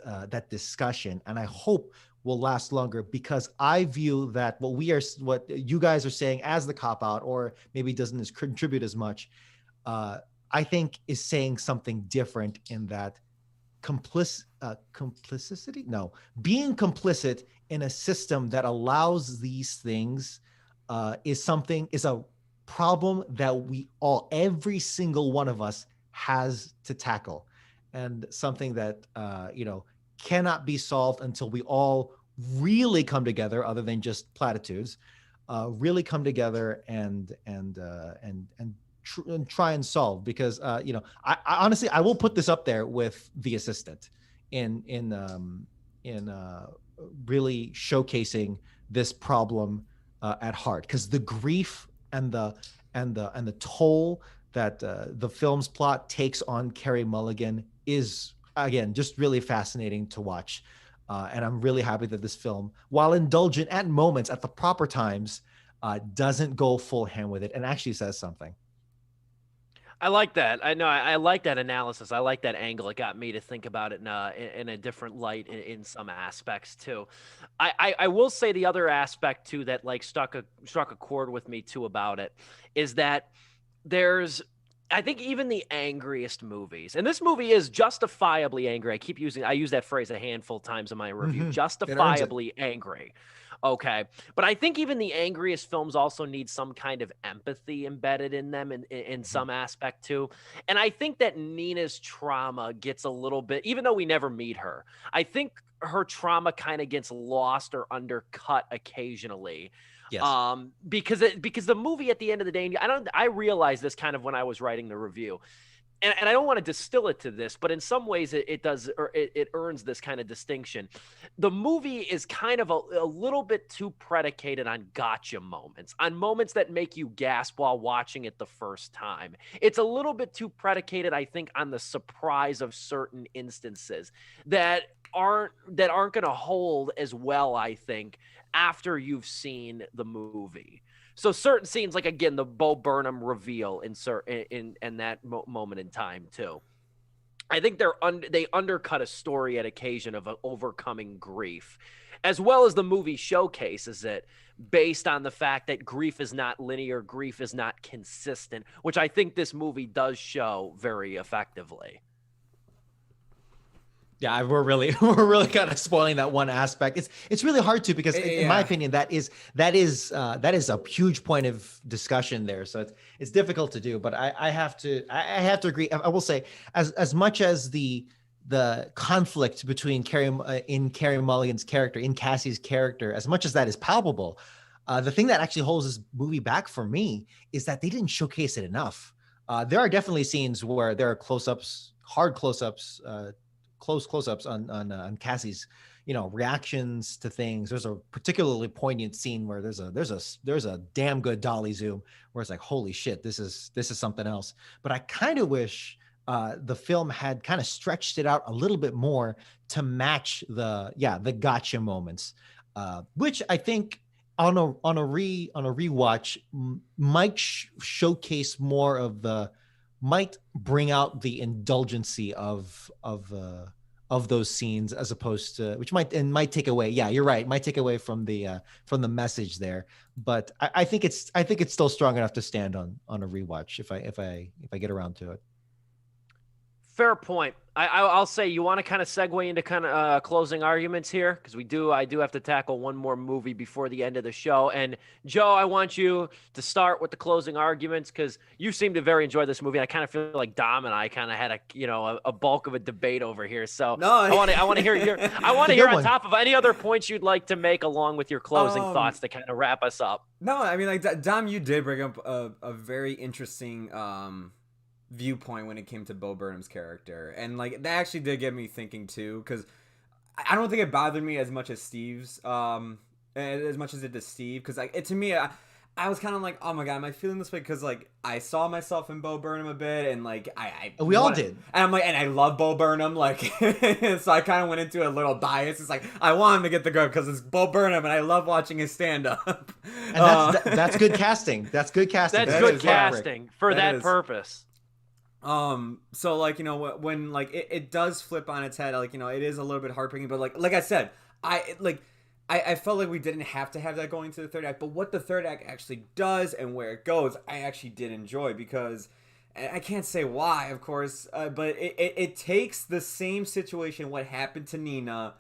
discussion, and I hope will last longer, because I view that what you guys are saying as the cop out, or maybe doesn't contribute as much, I think is saying something different, in that complicity? No, being complicit in a system that allows these things is a problem that every single one of us has to tackle, and something that cannot be solved until we all really come together, other than just platitudes, really come together and try and solve. Because I honestly, I will put this up there with The Assistant in really showcasing this problem at heart, because the grief and the toll that the film's plot takes on Carey Mulligan is, again, just really fascinating to watch. And I'm really happy that this film, while indulgent at moments, at the proper times, doesn't go full hand with it and actually says something. I like that. I know. I like that analysis. I like that angle. It got me to think about it in a different light in some aspects too. I will say the other aspect too that like struck a chord with me too about it is that I think even the angriest movies, and this movie is justifiably angry. I use that phrase a handful of times in my review. Justifiably angry. Okay. But I think even the angriest films also need some kind of empathy embedded in them in some aspect too. And I think that Nina's trauma gets a little bit, even though we never meet her, I think her trauma kind of gets lost or undercut occasionally. Yes. Because the movie at the end of the day, I realized this kind of when I was writing the review. And I don't want to distill it to this, but in some ways it does, or it earns this kind of distinction. The movie is kind of a little bit too predicated on gotcha moments, on moments that make you gasp while watching it the first time. It's a little bit too predicated, I think, on the surprise of certain instances that aren't going to hold as well, I think, after you've seen the movie. So certain scenes, like again, the Bo Burnham reveal in that moment in time too. I think they undercut a story at occasion of overcoming grief, as well as the movie showcases it based on the fact that grief is not linear, grief is not consistent, which I think this movie does show very effectively. Yeah, we're really kind of spoiling that one aspect. It's really hard to, because in my opinion, that is a huge point of discussion there. So it's difficult to do, but I have to agree. I will say, as much as the conflict between Carey Mulligan's character, in Cassie's character, as much as that is palpable, the thing that actually holds this movie back for me is that they didn't showcase it enough. There are definitely scenes where there are close-ups, hard close-ups, close close-ups on Cassie's, reactions to things. There's a particularly poignant scene where there's a damn good dolly zoom where it's like, holy shit, this is something else. But I kind of wish the film had kind of stretched it out a little bit more to match the gotcha moments, which I think on a rewatch might showcase more of might bring out the indulgency of those scenes, as opposed to, which might take away. Yeah, you're right. Might take away from the message there. But I think it's still strong enough to stand on a rewatch if I get around to it. Fair point. I'll say, you want to kind of segue into kind of closing arguments here, because I do have to tackle one more movie before the end of the show. And Joe, I want you to start with the closing arguments, because you seem to very enjoy this movie. I kind of feel like Dom and I kind of had a bulk of a debate over here. So no, I want to hear on top of any other points you'd like to make along with your closing thoughts to kind of wrap us up. No, I mean, like, Dom, you did bring up a very interesting viewpoint when it came to Bo Burnham's character, and like that actually did get me thinking too, because I don't think it bothered me as much as Steve's as much as it does Steve, because like to me, I was kind of like, oh my god, am I feeling this way because like I saw myself in Bo Burnham a bit, and like we all did, and I'm like, and I love Bo Burnham, like so I kind of went into a little bias. It's like I want him to get the go because it's Bo Burnham and I love watching his stand up. And that's good casting. That's good casting. That's good casting for that purpose. So like, you know, when like it does flip on its head, like, you know, it is a little bit heartbreaking, but like I said, I felt like we didn't have to have that going to the third act, but what the third act actually does and where it goes, I actually did enjoy, because I can't say why, of course, but it takes the same situation, what happened to Nina,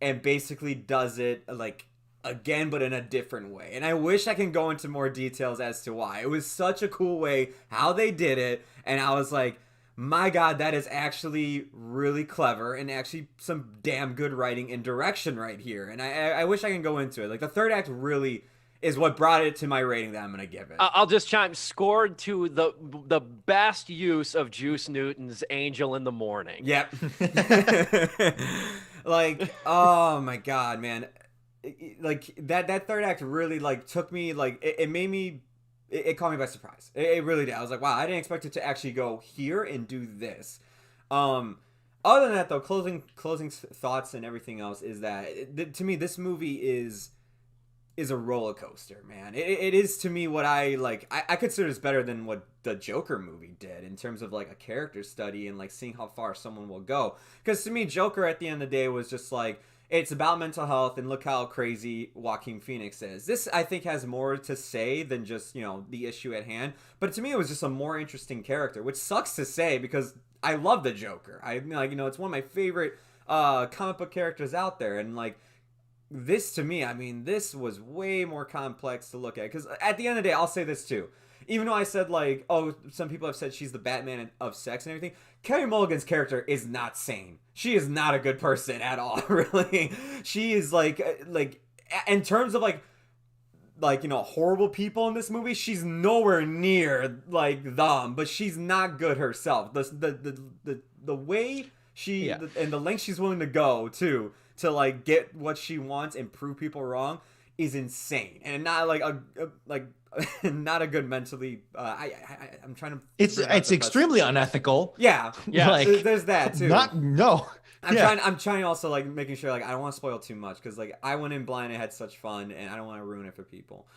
and basically does it like again, but in a different way. And I wish I can go into more details as to why. It was such a cool way how they did it, and I was like, my God, that is actually really clever and actually some damn good writing and direction right here. And I wish I can go into it. Like, the third act really is what brought it to my rating that I'm gonna give it. I'll just chime. Scored to the best use of Juice Newton's "Angel in the Morning." Yep. Like, oh my God, man. Like that third act really like took me, like it made me, it caught me by surprise. It really did. I was like, wow, I didn't expect it to actually go here and do this. Other than that, though, closing thoughts and everything else is that to me this movie is a roller coaster, man. It is to me what I like. I consider this better than what the Joker movie did in terms of like a character study and like seeing how far someone will go. Because to me, Joker at the end of the day was just like, it's about mental health, and look how crazy Joaquin Phoenix is. This, I think, has more to say than just, you know, the issue at hand. But to me, it was just a more interesting character, which sucks to say because I love the Joker. I like, you know, it's one of my favorite comic book characters out there, and like this to me, I mean, this was way more complex to look at. Because at the end of the day, I'll say this too. Even though I said like, oh, some people have said she's the Batman of sex and everything, Carey Mulligan's character is not sane. She is not a good person at all, really. She is like in terms of like you know, horrible people in this movie, she's nowhere near like them, but she's not good herself. The way she and the length she's willing to go to like get what she wants and prove people wrong is insane, and not like not a good mentally. I'm trying to. It's extremely unethical. Yeah, Like, there's that too. I'm trying also like making sure like I don't want to spoil too much, because like I went in blind and had such fun, and I don't want to ruin it for people.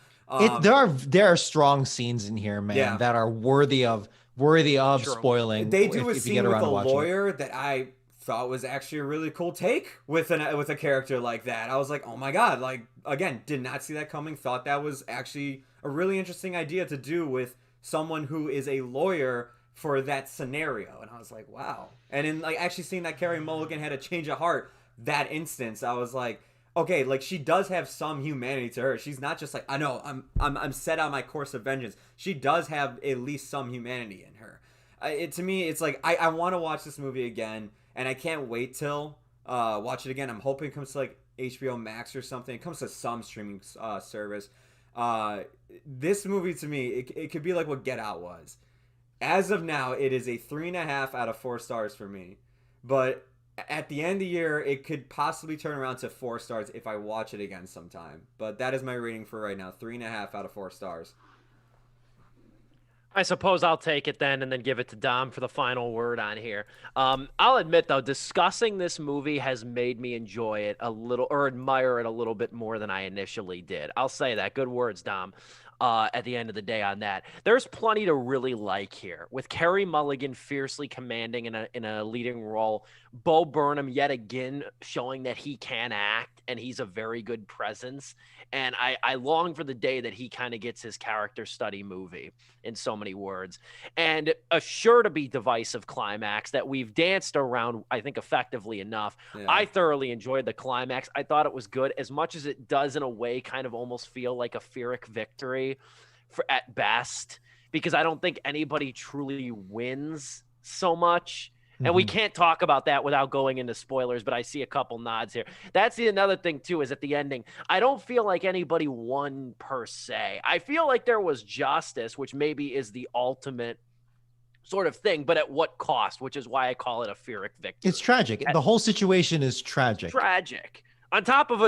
There are strong scenes in here, man, that are worthy of spoiling. They do a if scene you get with around a to watching lawyer that I thought was actually a really cool take with a character like that. I was like, oh my God, like, again, did not see that coming. Thought that was actually a really interesting idea to do with someone who is a lawyer for that scenario. And I was like, wow. And in like actually seeing that Carey Mulligan had a change of heart that instance, I was like, okay, like she does have some humanity to her. She's not just like, I know I'm set on my course of vengeance. She does have at least some humanity in her. To me, it's like I want to watch this movie again, and I can't wait till watch it again. I'm hoping it comes to like HBO Max or something. It comes to some streaming service. This movie to me, it could be like what Get Out was. As of now, it is a 3.5 out of 4 stars for me. But at the end of the year, it could possibly turn around to 4 stars if I watch it again sometime. But that is my rating for right now, 3.5 out of 4 stars. I suppose I'll take it then and then give it to Dom for the final word on here. I'll admit, though, discussing this movie has made me enjoy it a little or admire it a little bit more than I initially did. I'll say that. Good words, Dom. At the end of the day on that. There's plenty to really like here. With Carey Mulligan fiercely commanding in a leading role, Bo Burnham yet again showing that he can act and he's a very good presence. And I long for the day that he kind of gets his character study movie, in so many words. And a sure to be divisive climax that we've danced around, I think, effectively enough. Yeah. I thoroughly enjoyed the climax. I thought it was good, as much as it does in a way kind of almost feel like a Pyrrhic victory at best, because I don't think anybody truly wins so much. And we can't talk about that without going into spoilers, but I see a couple nods here. That's another thing, too, is at the ending, I don't feel like anybody won per se. I feel like there was justice, which maybe is the ultimate sort of thing, but at what cost, which is why I call it a Pyrrhic victory. It's tragic. The whole situation is tragic. Tragic. On top of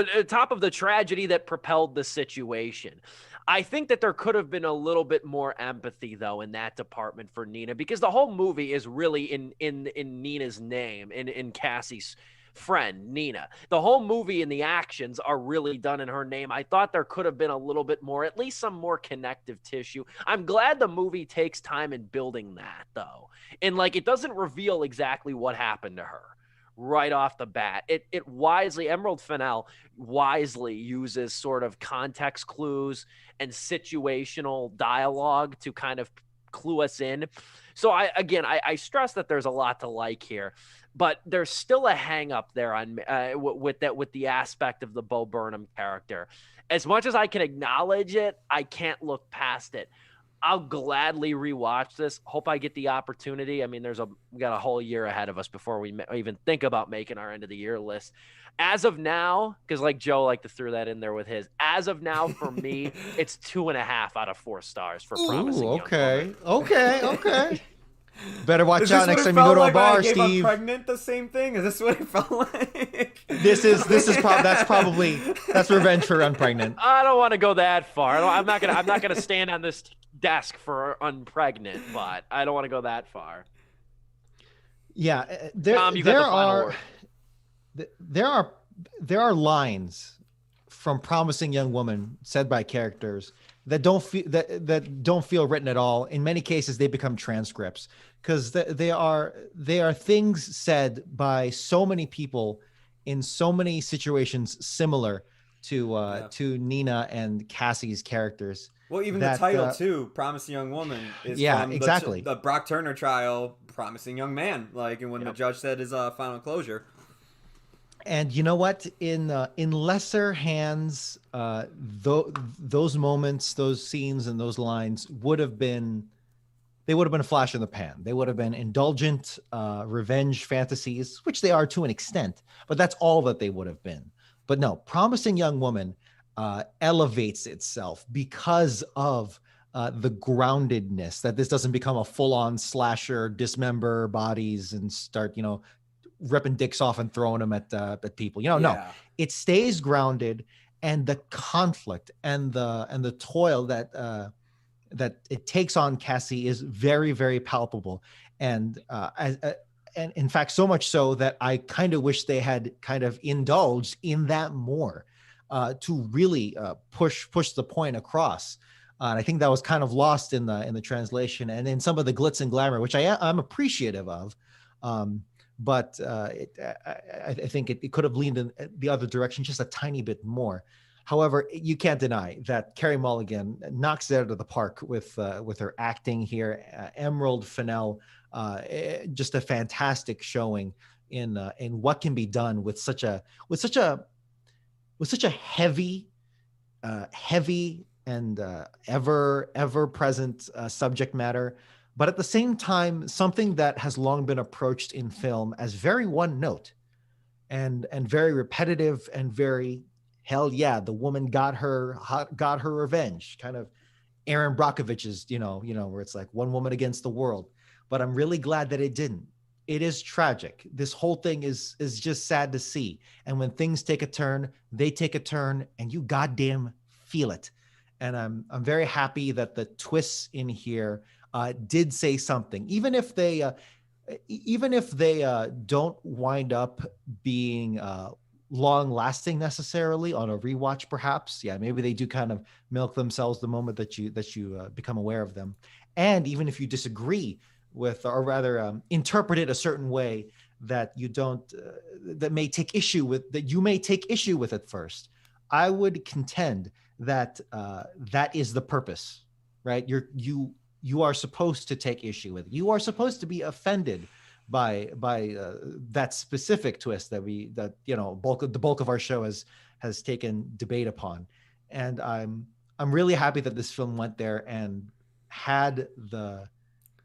the tragedy that propelled the situation. I think that there could have been a little bit more empathy, though, in that department for Nina, because the whole movie is really in Nina's name, in Cassie's friend, Nina. The whole movie and the actions are really done in her name. I thought there could have been a little bit more, at least some more connective tissue. I'm glad the movie takes time in building that, though. And like, it doesn't reveal exactly what happened to her right off the bat. It wisely, Emerald Fennell wisely uses sort of context clues and situational dialogue to kind of clue us in. So I stress that there's a lot to like here, but there's still a hang up there on with the aspect of the Bo Burnham character. As much as I can acknowledge it, I can't look past it. I'll gladly rewatch this. Hope I get the opportunity. I mean, we got a whole year ahead of us before we even think about making our end of the year list. As of now, because like Joe liked to throw that in there with his. As of now, for me, it's 2.5 out of 4 stars for Promising Young Woman. Okay. Better watch out next time you felt go to like a bar, when I gave Steve. Pregnant, the same thing. Is this what it felt like? That's revenge for Unpregnant. I don't want to go that far. I'm not gonna stand on this desk for Unpregnant, but I don't want to go that far. Yeah, Tom, you got the final word. There are lines from Promising Young Woman said by characters that don't feel written at all. In many cases, they become transcripts because they are things said by so many people in so many situations similar to Nina and Cassie's characters. Well, even the title too, "Promising Young Woman," is from exactly the Brock Turner trial, "Promising Young Man," like, and when the judge said his final closure. And you know what? In lesser hands, those moments, those scenes, and those lines would have been a flash in the pan. They would have been indulgent revenge fantasies, which they are to an extent, but that's all that they would have been. But no, Promising Young Woman elevates itself because of the groundedness, that this doesn't become a full-on slasher, dismember bodies and start, ripping dicks off and throwing them at people. No, it stays grounded, and the conflict and the toil that it takes on Cassie is very, very palpable. And and in fact, so much so that I kind of wish they had kind of indulged in that more to really push the point across. And I think that was kind of lost in the translation and in some of the glitz and glamour, which I'm appreciative of. But I think it could have leaned in the other direction just a tiny bit more. However, you can't deny that Carey Mulligan knocks it out of the park with her acting here. Emerald Fennell, just a fantastic showing in what can be done with such a heavy and ever present subject matter. But at the same time, something that has long been approached in film as very one note and very repetitive and very, hell yeah, the woman got her revenge, kind of Aaron Brockovich's, where it's like one woman against the world. But I'm really glad that it didn't. It is tragic. This whole thing is just sad to see. And when things take a turn, they take a turn, and you goddamn feel it. And I'm very happy that the twists in here did say something, even if they don't wind up being long lasting necessarily on a rewatch, perhaps. Yeah, maybe they do kind of milk themselves the moment that you become aware of them. And even if you disagree with, or rather interpret it a certain way that you don't, that may take issue with, that you may take issue with at first, I would contend that that is the purpose, right? You are supposed to take issue with it. You are supposed to be offended by that specific twist that the bulk of our show has taken debate upon. And I'm really happy that this film went there and had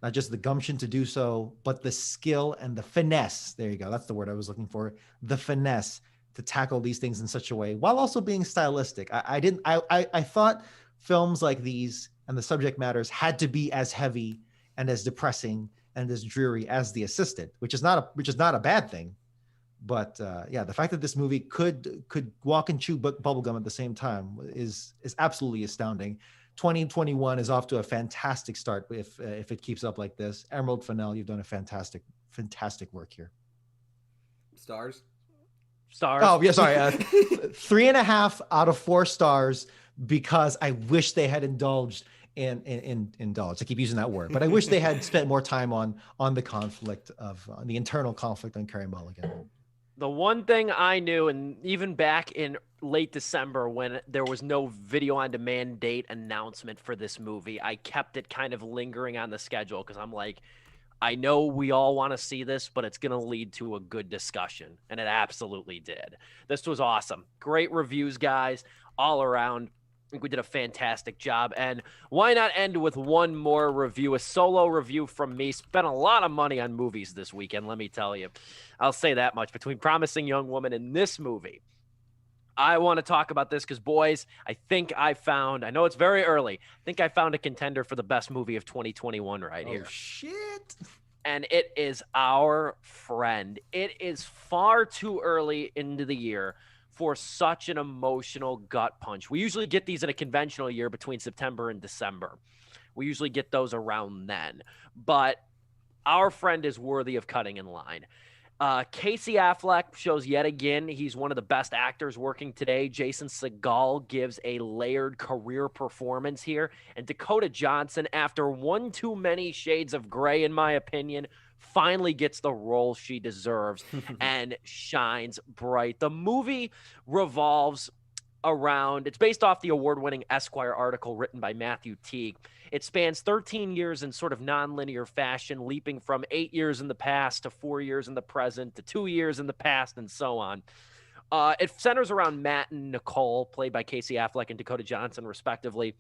not just the gumption to do so, but the skill and the finesse. There you go. That's the word I was looking for. The finesse to tackle these things in such a way while also being stylistic. I thought films like these and the subject matters had to be as heavy and as depressing and as dreary as The Assistant, which is not a bad thing. But the fact that this movie could walk and chew bubblegum at the same time is absolutely astounding. 2021 is off to a fantastic start if it keeps up like this. Emerald Fennell, you've done a fantastic work here. Stars? stars. Oh, yeah, sorry. 3.5 out of 4 stars because I wish they had indulged in indulged. I keep using that word, but I wish they had spent more time on the conflict of the internal conflict on Carey Mulligan. The one thing I knew, and even back in late December when there was no video on demand date announcement for this movie, I kept it kind of lingering on the schedule because I'm like, I know we all want to see this, but it's going to lead to a good discussion. And it absolutely did. This was awesome. Great reviews, guys, all around. I think we did a fantastic job. And why not end with one more review, a solo review from me? Spent a lot of money on movies this weekend, let me tell you. I'll say that much. Between Promising Young Woman and this movie, I want to talk about this because, boys, I know it's very early, I think I found a contender for the best movie of 2021 right here. Oh, shit. And it is Our Friend. It is far too early into the year for such an emotional gut punch. We usually get these in a conventional year between September and December. We usually get those around then. But Our Friend is worthy of cutting in line. Casey Affleck shows yet again he's one of the best actors working today. Jason Segel gives a layered career performance here. And Dakota Johnson, after one too many shades of gray, in my opinion, finally gets the role she deserves and shines bright. The movie revolves around, it's based off the award-winning Esquire article written by Matthew Teague. It spans 13 years in sort of nonlinear fashion, leaping from 8 years in the past to 4 years in the present to 2 years in the past and so on. It centers around Matt and Nicole, played by Casey Affleck and Dakota Johnson, respectively.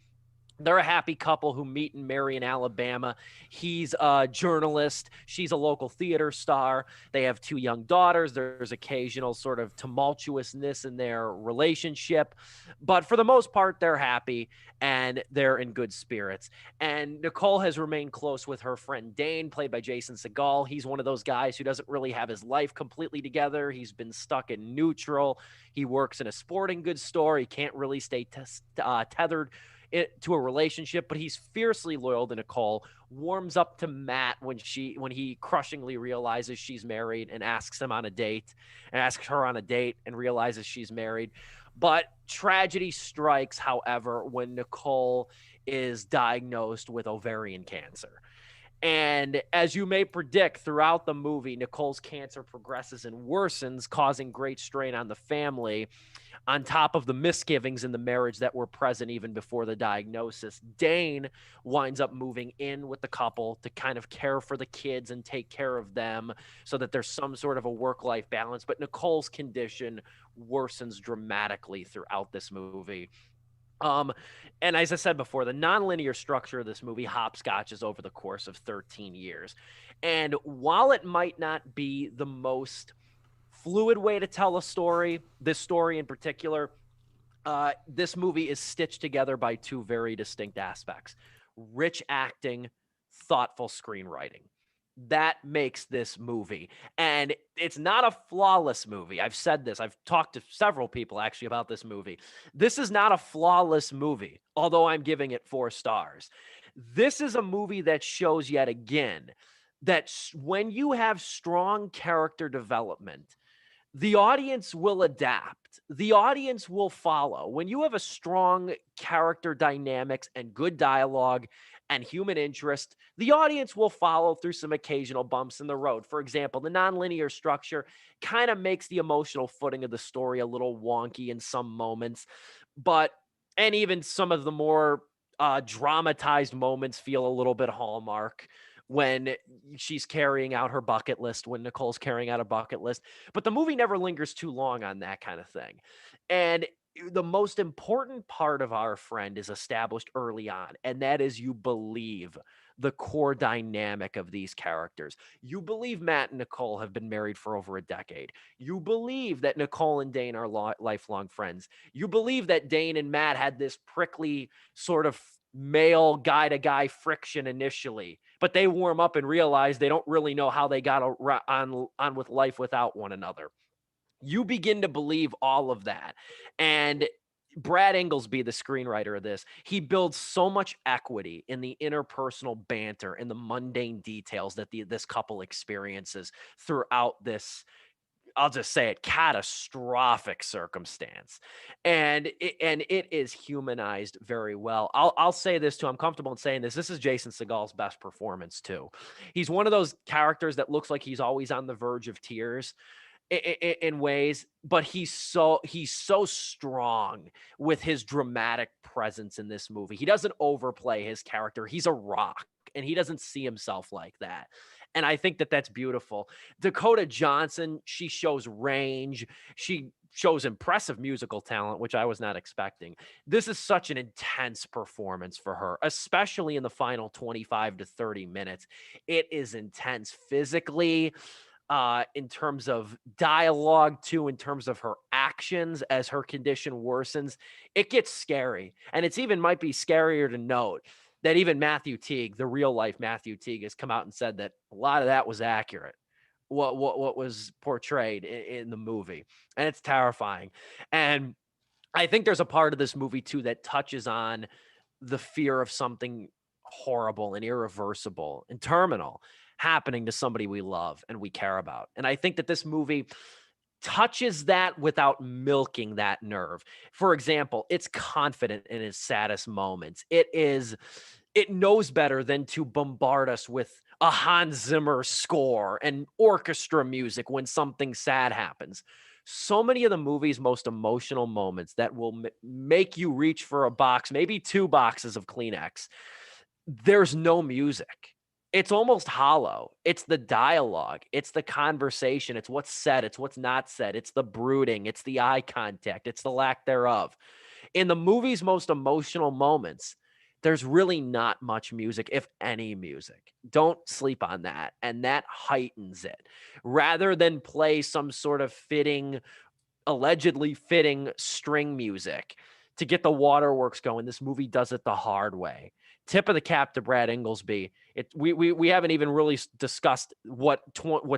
They're a happy couple who meet and marry in Alabama. He's a journalist. She's a local theater star. They have 2 young daughters. There's occasional sort of tumultuousness in their relationship. But for the most part, they're happy and they're in good spirits. And Nicole has remained close with her friend Dane, played by Jason Segel. He's one of those guys who doesn't really have his life completely together. He's been stuck in neutral. He works in a sporting goods store. He can't really stay tethered to a relationship, but he's fiercely loyal to Nicole, warms up to Matt when he crushingly realizes she's married and asks her on a date and realizes she's married. But tragedy strikes, however, when Nicole is diagnosed with ovarian cancer. And as you may predict throughout the movie, Nicole's cancer progresses and worsens, causing great strain on the family. On top of the misgivings in the marriage that were present even before the diagnosis, Dane winds up moving in with the couple to kind of care for the kids and take care of them so that there's some sort of a work-life balance. But Nicole's condition worsens dramatically throughout this movie. And as I said before, the nonlinear structure of this movie hopscotches over the course of 13 years. And while it might not be the most fluid way to tell a story, this story in particular, this movie is stitched together by 2 very distinct aspects: rich acting, thoughtful screenwriting. That makes this movie. And it's not a flawless movie. I've said this. I've talked to several people actually about this movie. This is not a flawless movie, although I'm giving it 4 stars. This is a movie that shows yet again that when you have strong character development, the audience will adapt. The audience will follow. When you have a strong character dynamics and good dialogue and human interest, the audience will follow through some occasional bumps in the road. For example, the nonlinear structure kind of makes the emotional footing of the story a little wonky in some moments, and even some of the more dramatized moments feel a little bit Hallmark when she's carrying out her bucket list, when Nicole's carrying out a bucket list. But the movie never lingers too long on that kind of thing. And the most important part of Our Friend is established early on, and that is you believe the core dynamic of these characters. You believe Matt and Nicole have been married for over a decade. You believe that Nicole and Dane are lifelong friends. You believe that Dane and Matt had this prickly sort of male guy-to-guy friction initially, but they warm up and realize they don't really know how they got on with life without one another. You begin to believe all of that. And Brad Inglesby, the screenwriter of this, he builds so much equity in the interpersonal banter and the mundane details that this couple experiences throughout this I'll just say it, catastrophic circumstance. And it is humanized very well. I'll say this too. I'm comfortable in saying this. This is Jason Segal's best performance too. He's one of those characters that looks like he's always on the verge of tears in ways, but he's so strong with his dramatic presence in this movie. He doesn't overplay his character. He's a rock, and he doesn't see himself like that. And I think that that's beautiful. Dakota Johnson, she shows range. She shows impressive musical talent, which I was not expecting. This is such an intense performance for her, especially in the final 25 to 30 minutes. It is intense physically, in terms of dialogue, too, in terms of her actions as her condition worsens. It gets scary. And it's even might be scarier to note that even Matthew Teague, the real life Matthew Teague, has come out and said that a lot of that was accurate. What was portrayed in the movie. And it's terrifying. And I think there's a part of this movie too that touches on the fear of something horrible and irreversible and terminal happening to somebody we love and we care about. And I think that this movie touches that without milking that nerve. For example, it's confident in its saddest moments. It knows better than to bombard us with a Hans Zimmer score and orchestra music when something sad happens. So many of the movie's most emotional moments that will make you reach for a box, maybe 2 boxes of Kleenex, there's no music. It's almost hollow. It's the dialogue. It's the conversation. It's what's said. It's what's not said. It's the brooding. It's the eye contact. It's the lack thereof. In the movie's most emotional moments, there's really not much music, if any music. Don't sleep on that. And that heightens it. Rather than play some sort of allegedly fitting string music to get the waterworks going, this movie does it the hard way. Tip of the cap to Brad Inglesby. We haven't even really discussed what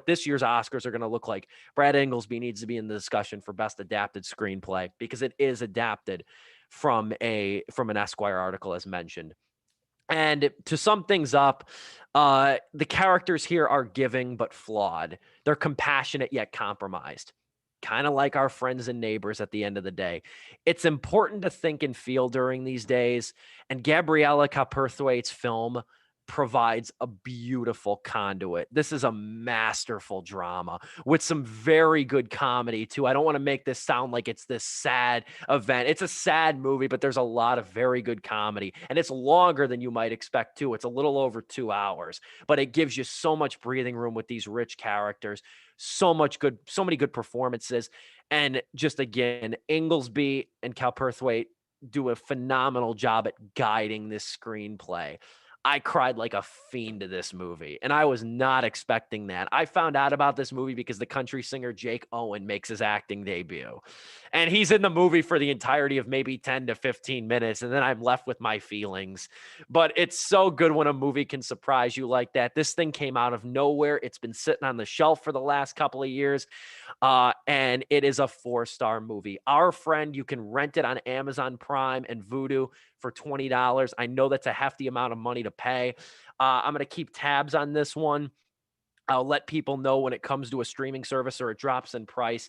this year's Oscars are going to look like. Brad Inglesby needs to be in the discussion for best adapted screenplay because it is adapted from an Esquire article, as mentioned. And to sum things up, the characters here are giving but flawed. They're compassionate yet compromised. Kind of like our friends and neighbors at the end of the day. It's important to think and feel during these days, and Gabriella Cowperthwaite's film provides a beautiful conduit. This is a masterful drama with some very good comedy too. I don't want to make this sound like it's this sad event. It's a sad movie, but there's a lot of very good comedy, and it's longer than you might expect too. It's a little over 2 hours, but it gives you so much breathing room with these rich characters. So many good performances. And just again, Inglesby and Cowperthwaite do a phenomenal job at guiding this screenplay. I cried like a fiend to this movie, and I was not expecting that. I found out about this movie because the country singer Jake Owen makes his acting debut, and he's in the movie for the entirety of maybe 10 to 15 minutes, and then I'm left with my feelings. But it's so good when a movie can surprise you like that. This thing came out of nowhere. It's been sitting on the shelf for the last couple of years, and it is a 4-star movie. Our Friend, you can rent it on Amazon Prime and Vudu for $20. I know that's a hefty amount of money to pay. I'm going to keep tabs on this one. I'll let people know when it comes to a streaming service or it drops in price,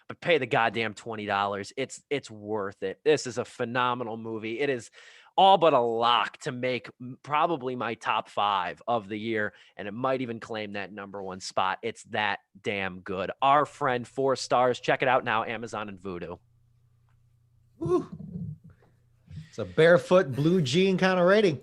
but pay the goddamn $20. It's worth it. This is a phenomenal movie. It is all but a lock to make probably my top 5 of the year, and it might even claim that #1 spot. It's that damn good. Our Friend, 4 stars. Check it out now, Amazon and Vudu. Woo. It's a barefoot blue jean kind of rating.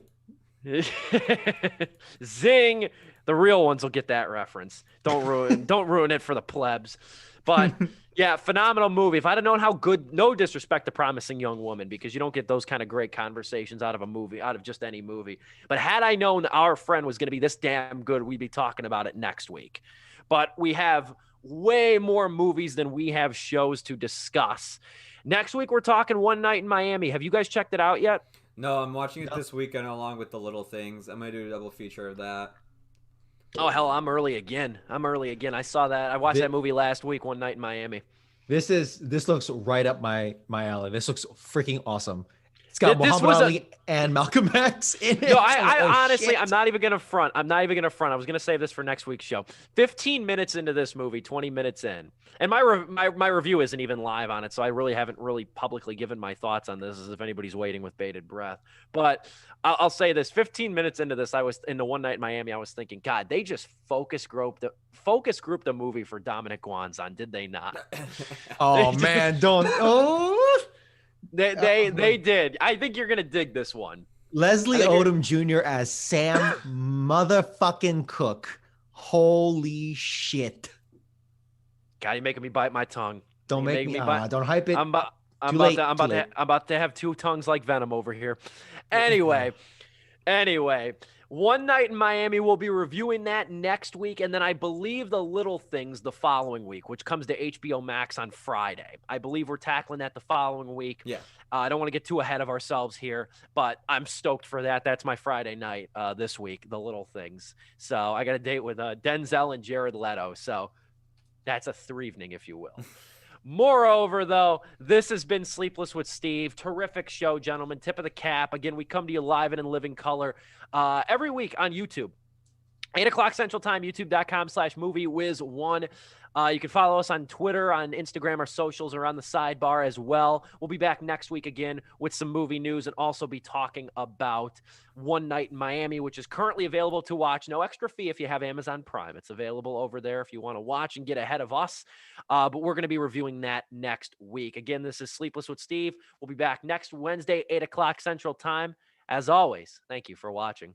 Zing. The real ones will get that reference. Don't ruin it for the plebs. But yeah, phenomenal movie. If I'd have known how good, no disrespect to Promising Young Woman, because you don't get those kind of great conversations out of a movie, out of just any movie. But had I known Our Friend was going to be this damn good, we'd be talking about it next week. But we have way more movies than we have shows to discuss. Next week, we're talking One Night in Miami. Have you guys checked it out yet? No, I'm watching it this weekend along with The Little Things. I'm going to do a double feature of that. Oh, hell, I'm early again. I saw that. I watched that movie last week, One Night in Miami. This looks right up my alley. This looks freaking awesome. It's got This Muhammad was Ali and Malcolm X in it. No, I honestly, shit. I'm not even gonna front. I was gonna save this for next week's show. 15 minutes into this movie, 20 minutes in, and my review isn't even live on it, so I really haven't really publicly given my thoughts on this. As if anybody's waiting with bated breath. But I'll say this: 15 minutes into this, I was in the One Night in Miami. I was thinking, God, they just focus grouped the movie for Dominic Guanzon, did they not? Oh man, don't. Oh, They did. I think you're gonna dig this one. Leslie Odom Jr. as Sam motherfucking Cook. Holy shit! God, you're making me bite my tongue. Don't make me bite. Don't hype it. I'm about to have two tongues like Venom over here. Anyway, One Night in Miami, we'll be reviewing that next week, and then I believe The Little Things the following week, which comes to HBO Max on Friday. I believe we're tackling that the following week. Yeah. I don't want to get too ahead of ourselves here, but I'm stoked for that. That's my Friday night this week, The Little Things. So I got a date with Denzel and Jared Leto. So that's a three-evening, if you will. Moreover, though, this has been Sleepless with Steve. Terrific show, gentlemen. Tip of the cap. Again, we come to you live and in living color every week on YouTube. 8 o'clock Central Time, youtube.com/MovieWiz1. You can follow us on Twitter, on Instagram. Our socials are on the sidebar as well. We'll be back next week again with some movie news and also be talking about One Night in Miami, which is currently available to watch. No extra fee if you have Amazon Prime. It's available over there if you want to watch and get ahead of us. But we're going to be reviewing that next week. Again, this is Sleepless with Steve. We'll be back next Wednesday, 8 o'clock Central Time. As always, thank you for watching.